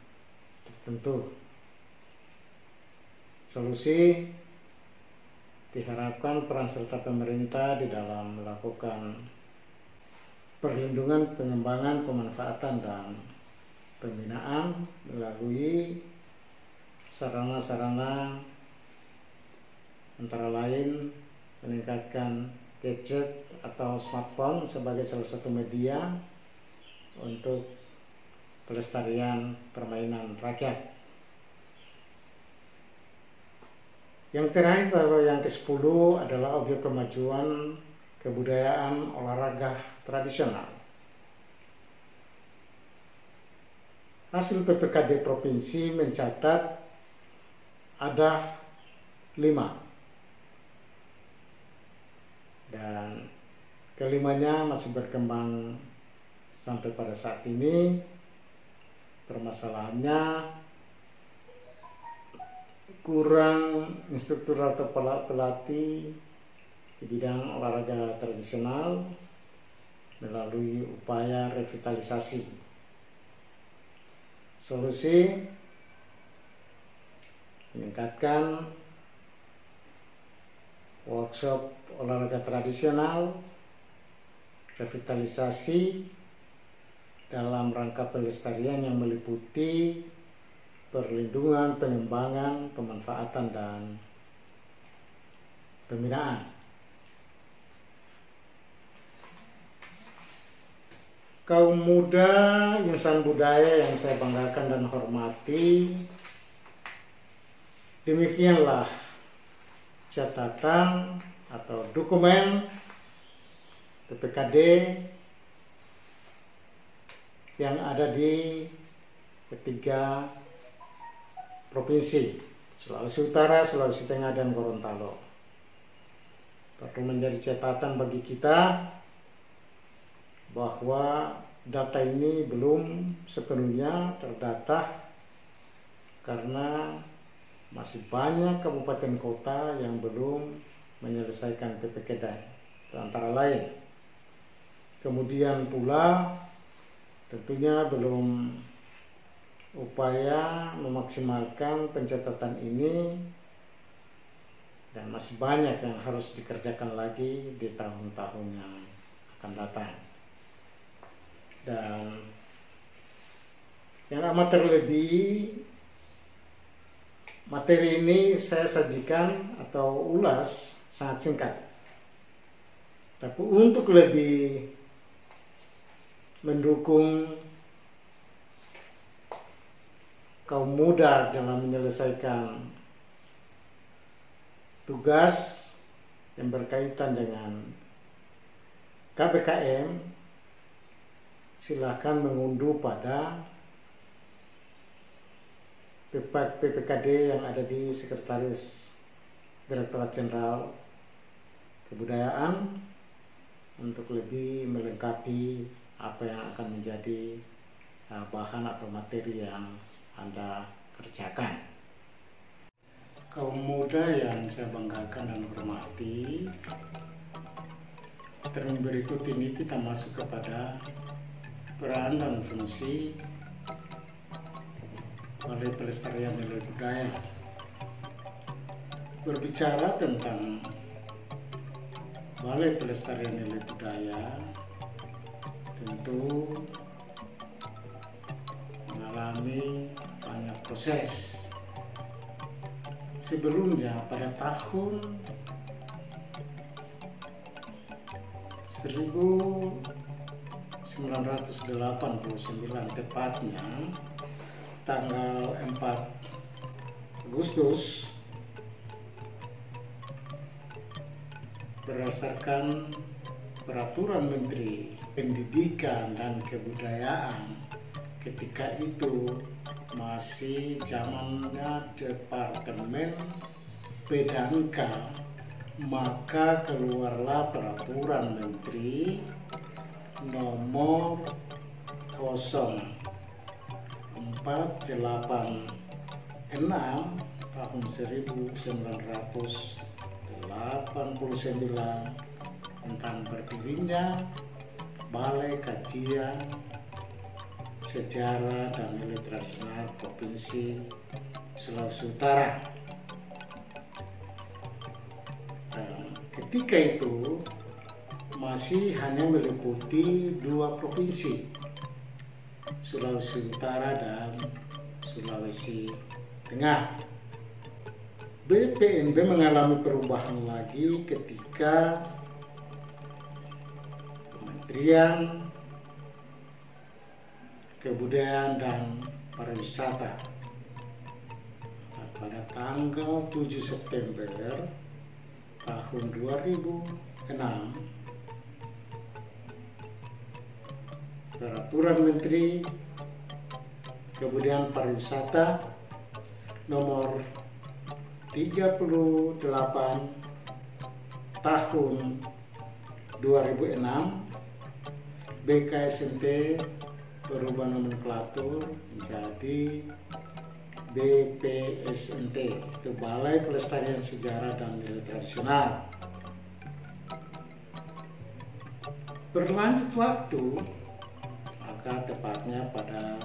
tertentu. Solusi diharapkan peran serta pemerintah di dalam melakukan perlindungan, pengembangan, pemanfaatan, dan pembinaan melalui sarana-sarana antara lain meningkatkan gadget atau smartphone sebagai salah satu media untuk pelestarian permainan rakyat. Yang terakhir atau yang ke-10 adalah objek pemajuan kebudayaan olahraga tradisional. Hasil PPKD provinsi mencatat ada 5, dan kelimanya masih berkembang sampai pada saat ini. Permasalahannya kurang instruktur atau pelatih di bidang olahraga tradisional melalui upaya revitalisasi. Solusi meningkatkan workshop olahraga tradisional, revitalisasi dalam rangka pelestarian yang meliputi perlindungan, pengembangan, pemanfaatan, dan pembinaan. Kaum muda, insan budaya yang saya banggakan dan hormati, demikianlah catatan atau dokumen PPKD yang ada di ketiga provinsi, Sulawesi Utara, Sulawesi Tengah, dan Gorontalo. Perlu menjadi catatan bagi kita bahwa data ini belum sepenuhnya terdata karena masih banyak kabupaten kota yang belum menyelesaikan PPKD, antara lain. Kemudian pula tentunya belum upaya memaksimalkan pencatatan ini, dan masih banyak yang harus dikerjakan lagi di tahun-tahun yang akan datang. Dan yang amat terlebih, materi ini saya sajikan atau ulas sangat singkat. Tapi untuk lebih mendukung kaum muda dalam menyelesaikan tugas yang berkaitan dengan KBKM, silakan mengunduh pada PPKD yang ada di Sekretaris Direktorat Jenderal Kebudayaan untuk lebih melengkapi apa yang akan menjadi bahan atau materi yang Anda kerjakan. Kaum muda yang saya banggakan dan hormati, termin berikut ini kita masuk kepada peran dan fungsi Balai Pelestarian Nilai Budaya. Berbicara tentang Balai Pelestarian Nilai Budaya, tentu mengalami banyak proses. Sebelumnya pada tahun 1989 tepatnya tanggal 4 Agustus, berdasarkan Peraturan Menteri Pendidikan dan Kebudayaan, ketika itu masih zamannya Departemen Pedangka, maka keluarlah Peraturan Menteri nomor 0486 tahun 1989 tentang berdirinya Balai Kajian Sejarah dan Nilai Tradisional Provinsi Sulawesi Utara. Dan ketika itu masih hanya meliputi 2 provinsi, Sulawesi Utara dan Sulawesi Tengah. BPNB mengalami perubahan lagi ketika Kementerian Kebudayaan dan Pariwisata pada tanggal 7 September tahun 2006 Peraturan Menteri Kebudayaan Pariwisata nomor 38 tahun 2006 BKSNT berubah nomenklatur menjadi BPSNT, itu Balai Pelestarian Sejarah dan Nilai Tradisional. Berlanjut waktu, maka tepatnya pada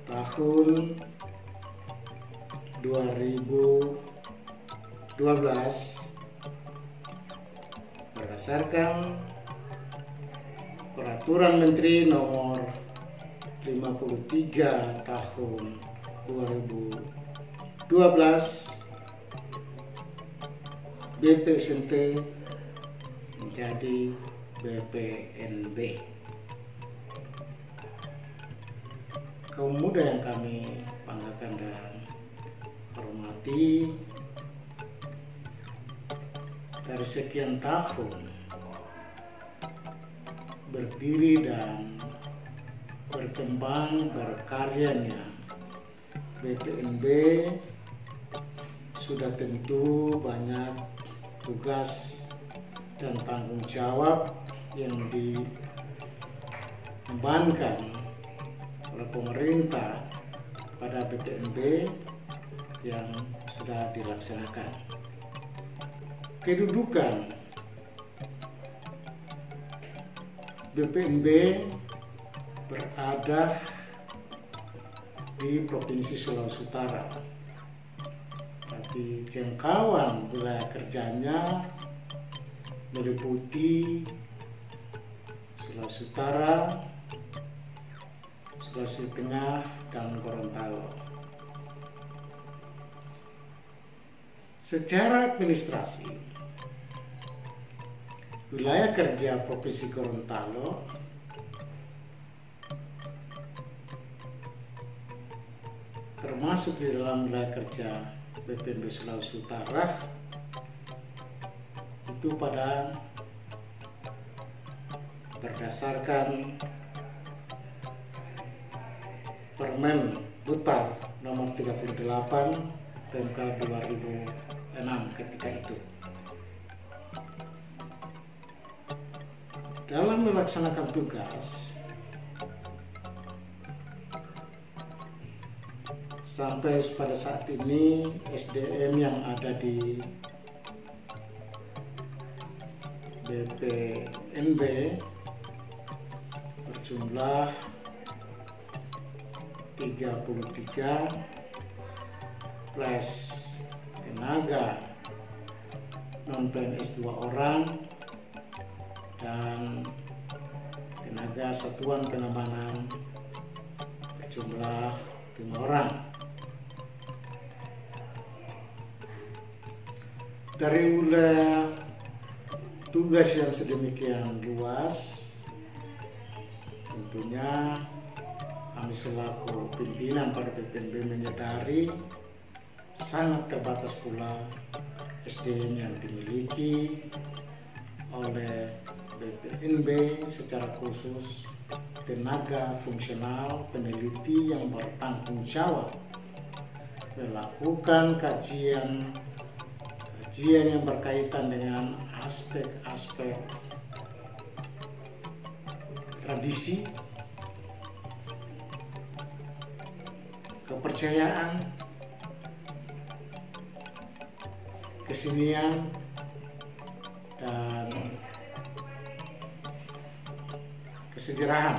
tahun 2012 berdasarkan Peraturan Menteri nomor 53 tahun 2012 BPSNT menjadi BPNB. Kaum muda yang kami banggakan dan hormati, dari sekian tahun berdiri dan berkembang berkaryanya BPNB sudah tentu banyak tugas dan tanggung jawab yang diembankan oleh pemerintah pada BPNB yang sudah dilaksanakan. Kedudukan BPNB berada di Provinsi Sulawesi Utara, tapi jangkauan wilayah kerjanya meliputi Sulawesi Utara, Sulawesi Tengah, dan Gorontalo. Secara administrasi, wilayah kerja Provinsi Gorontalo termasuk di dalam wilayah kerja BPNB Sulawesi Utara itu pada berdasarkan Permen Butar nomor 38 PMK 2006 ketika itu. Dalam melaksanakan tugas, sampai pada saat ini SDM yang ada di BPNB berjumlah 33 plus tenaga non-PNS 2 orang dan tenaga satuan pengamanan berjumlah 5 orang. Dari wilayah tugas yang sedemikian luas, tentunya kami selaku pimpinan pada BPNB menyadari sangat terbatas pula SDM yang dimiliki oleh BPNB, secara khusus tenaga fungsional peneliti yang bertanggung jawab melakukan kajian yang berkaitan dengan aspek-aspek tradisi, kepercayaan, kesenian, dan kesejarahan.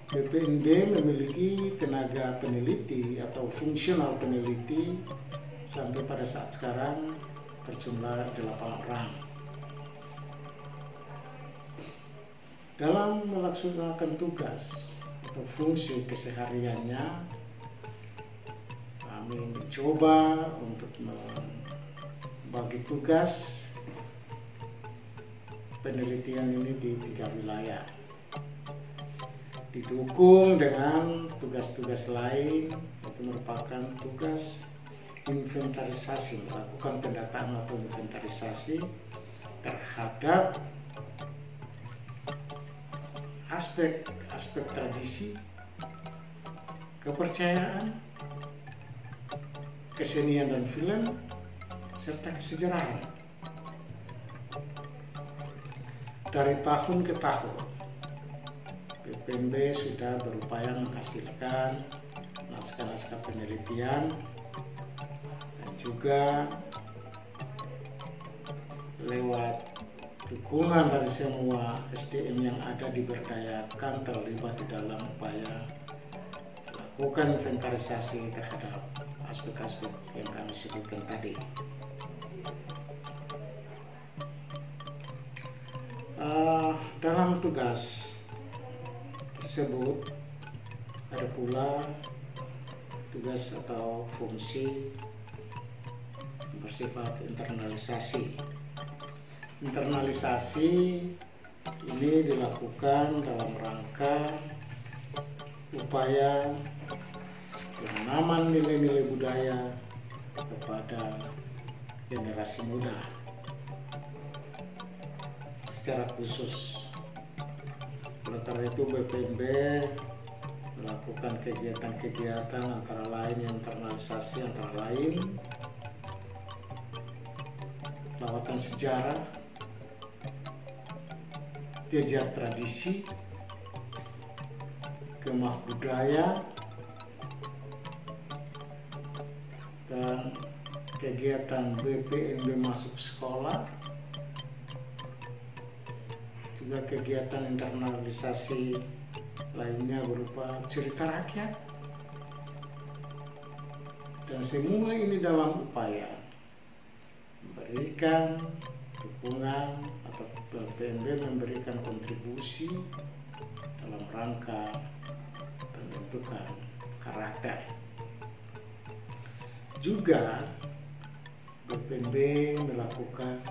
BPNB memiliki tenaga peneliti atau fungsional peneliti sampai pada saat sekarang berjumlah 8 orang. Dalam melaksanakan tugas atau fungsi kesehariannya, kami mencoba untuk membagi tugas penelitian ini di 3 wilayah, didukung dengan tugas-tugas lain, yaitu merupakan tugas inventarisasi, melakukan pendataan atau inventarisasi terhadap aspek tradisi, kepercayaan, kesenian dan film, serta kesejarahan. Dari tahun ke tahun, BPNB sudah berupaya menghasilkan naskah-naskah penelitian dan juga lewat dukungan dari semua SDM yang ada diberdayakan terlibat di dalam upaya melakukan inventarisasi terhadap aspek-aspek yang kami sebutkan tadi. Dalam tugas tersebut ada pula tugas atau fungsi bersifat internalisasi. Internalisasi ini dilakukan dalam rangka upaya penanaman nilai-nilai budaya kepada generasi muda secara khusus. Oleh karena itu BPNB melakukan kegiatan-kegiatan antara lain internalisasi, antara lain lawatan sejarah, jejak tradisi, kemah budaya, dan kegiatan BPNB masuk sekolah, juga kegiatan internalisasi lainnya berupa cerita rakyat, dan semua ini dalam upaya memberikan dukungan atau BPNB memberikan kontribusi dalam rangka pembentukan karakter. Juga BPNB melakukan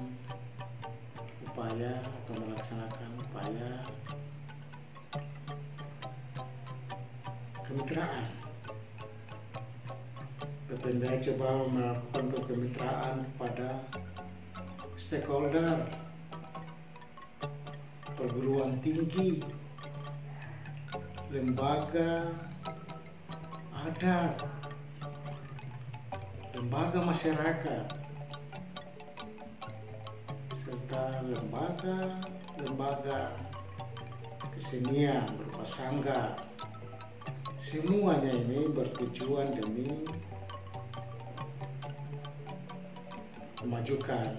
upaya atau melaksanakan upaya kemitraan. BPNB coba melakukan kemitraan kepada stakeholder, perguruan tinggi, lembaga adat, lembaga masyarakat, serta lembaga kesenian berupa sangga. Semuanya ini bertujuan demi memajukan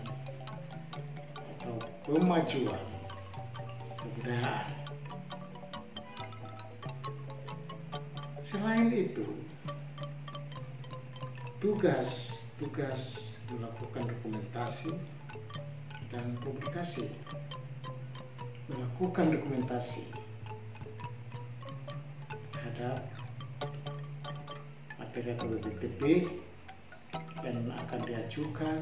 atau pemajuan kebudayaan. Selain itu, tugas melakukan dokumentasi dan publikasi, melakukan dokumentasi terhadap materi atau BBTB yang akan diajukan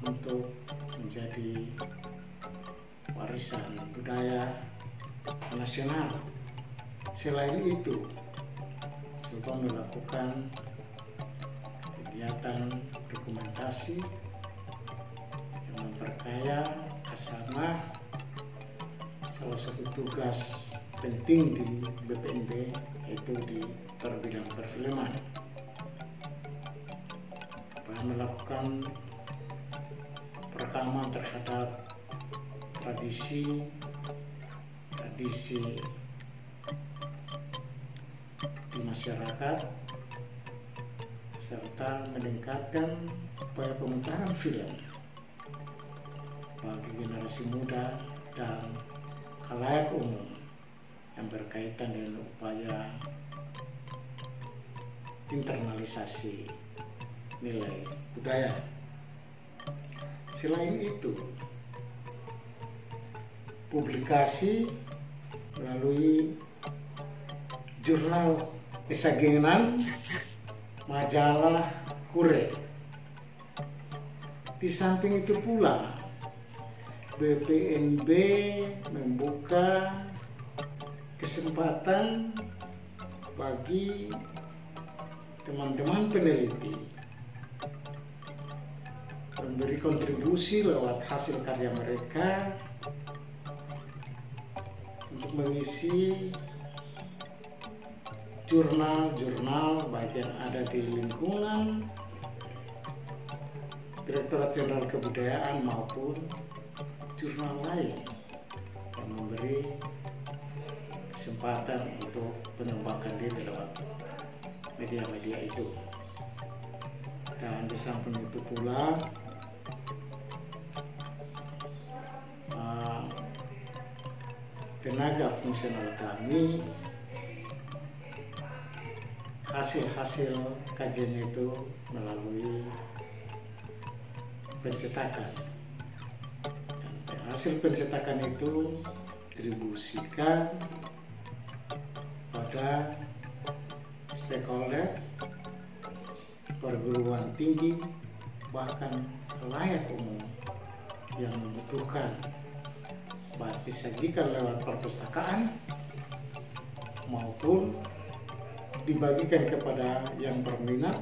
untuk menjadi warisan budaya nasional. Selain itu, coba melakukan kegiatan dokumentasi yang memperkaya khasana. Salah satu tugas penting di BPNB yaitu di bidang perfilman, melakukan perekaman terhadap tradisi di masyarakat, serta meningkatkan upaya pemutaran film bagi generasi muda dan khalayak umum yang berkaitan dengan upaya internalisasi nilai budaya. Selain itu, publikasi melalui jurnal Esagenan, majalah Kure. Di samping itu pula, BPNB membuka kesempatan bagi teman-teman peneliti memberi kontribusi lewat hasil karya mereka untuk mengisi jurnal-jurnal baik yang ada di lingkungan Direktorat Jenderal Kebudayaan maupun jurnal lain yang memberi kesempatan untuk mengembangkan diri lewat media-media itu. Dan di samping itu pula tenaga fungsional kami, hasil kajian itu melalui pencetakan, dan hasil pencetakan itu distribusikan pada stakeholder, perguruan tinggi, bahkan khalayak umum yang membutuhkan, baik disajikan lewat perpustakaan maupun dibagikan kepada yang berminat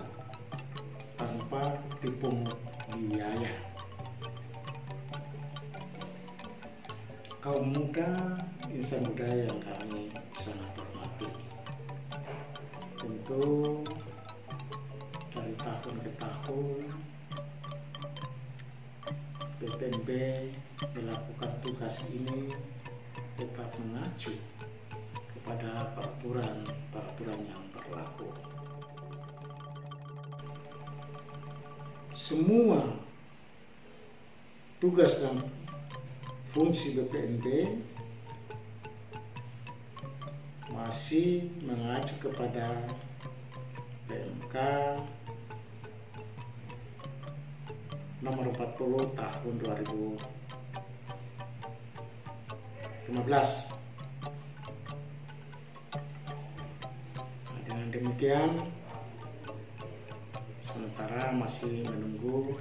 tanpa dipungut biaya. Kaum muda, insan budaya yang kami sangat hormati, tentu dari tahun ke tahun BPNB melakukan tugas ini tetap mengacu kepada peraturan yang berlaku. Semua tugas dan fungsi BPNB masih mengacu kepada PMK nomor 40 tahun 2015. Dengan demikian, sementara masih menunggu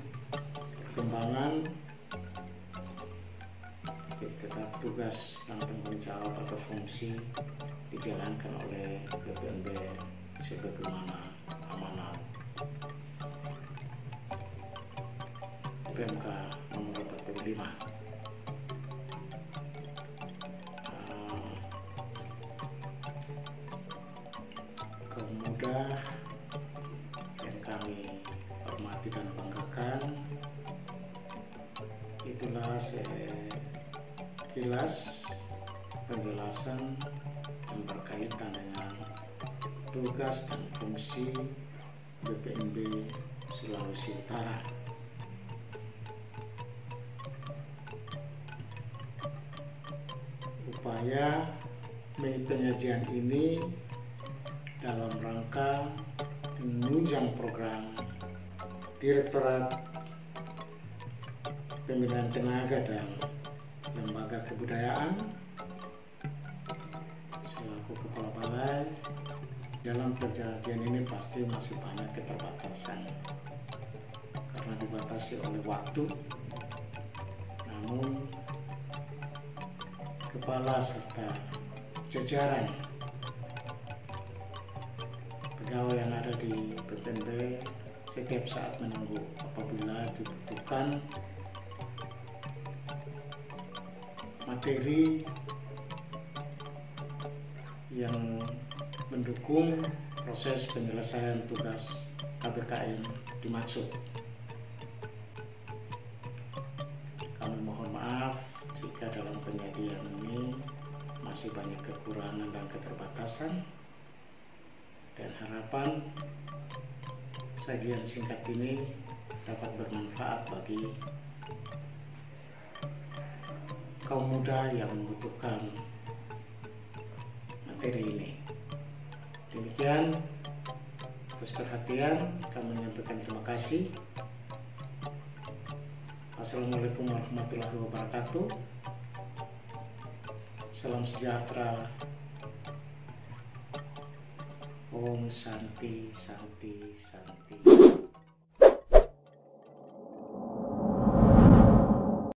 perkembangan, tetap tugas dan tanggung jawab atau fungsi dijalankan oleh BPNB sebagaimana amanat PMK nomor 45. itulah sekilas penjelasan yang berkaitan dengan tugas dan fungsi BPNB Sulawesi Utara. Upaya penyajian ini dalam rangka menunjang program Direktorat Pembinaan Tenaga dan Lembaga Kebudayaan selaku Kepala Balai. Dalam penyajian ini pasti masih banyak keterbatasan karena dibatasi oleh waktu. Namun kepala serta jajaran pegawai yang ada di BPNB setiap saat menunggu apabila dibutuhkan materi yang mendukung proses penyelesaian tugas KBKN dimaksud. Kami mohon maaf jika dalam penyajian ini masih banyak kekurangan dan keterbatasan, dan harapan sajian singkat ini dapat bermanfaat bagi kaum muda yang membutuhkan materi ini. Demikian, atas perhatian kami menyampaikan terima kasih. Assalamualaikum warahmatullahi wabarakatuh. Salam sejahtera. Om Santi Santi Santi.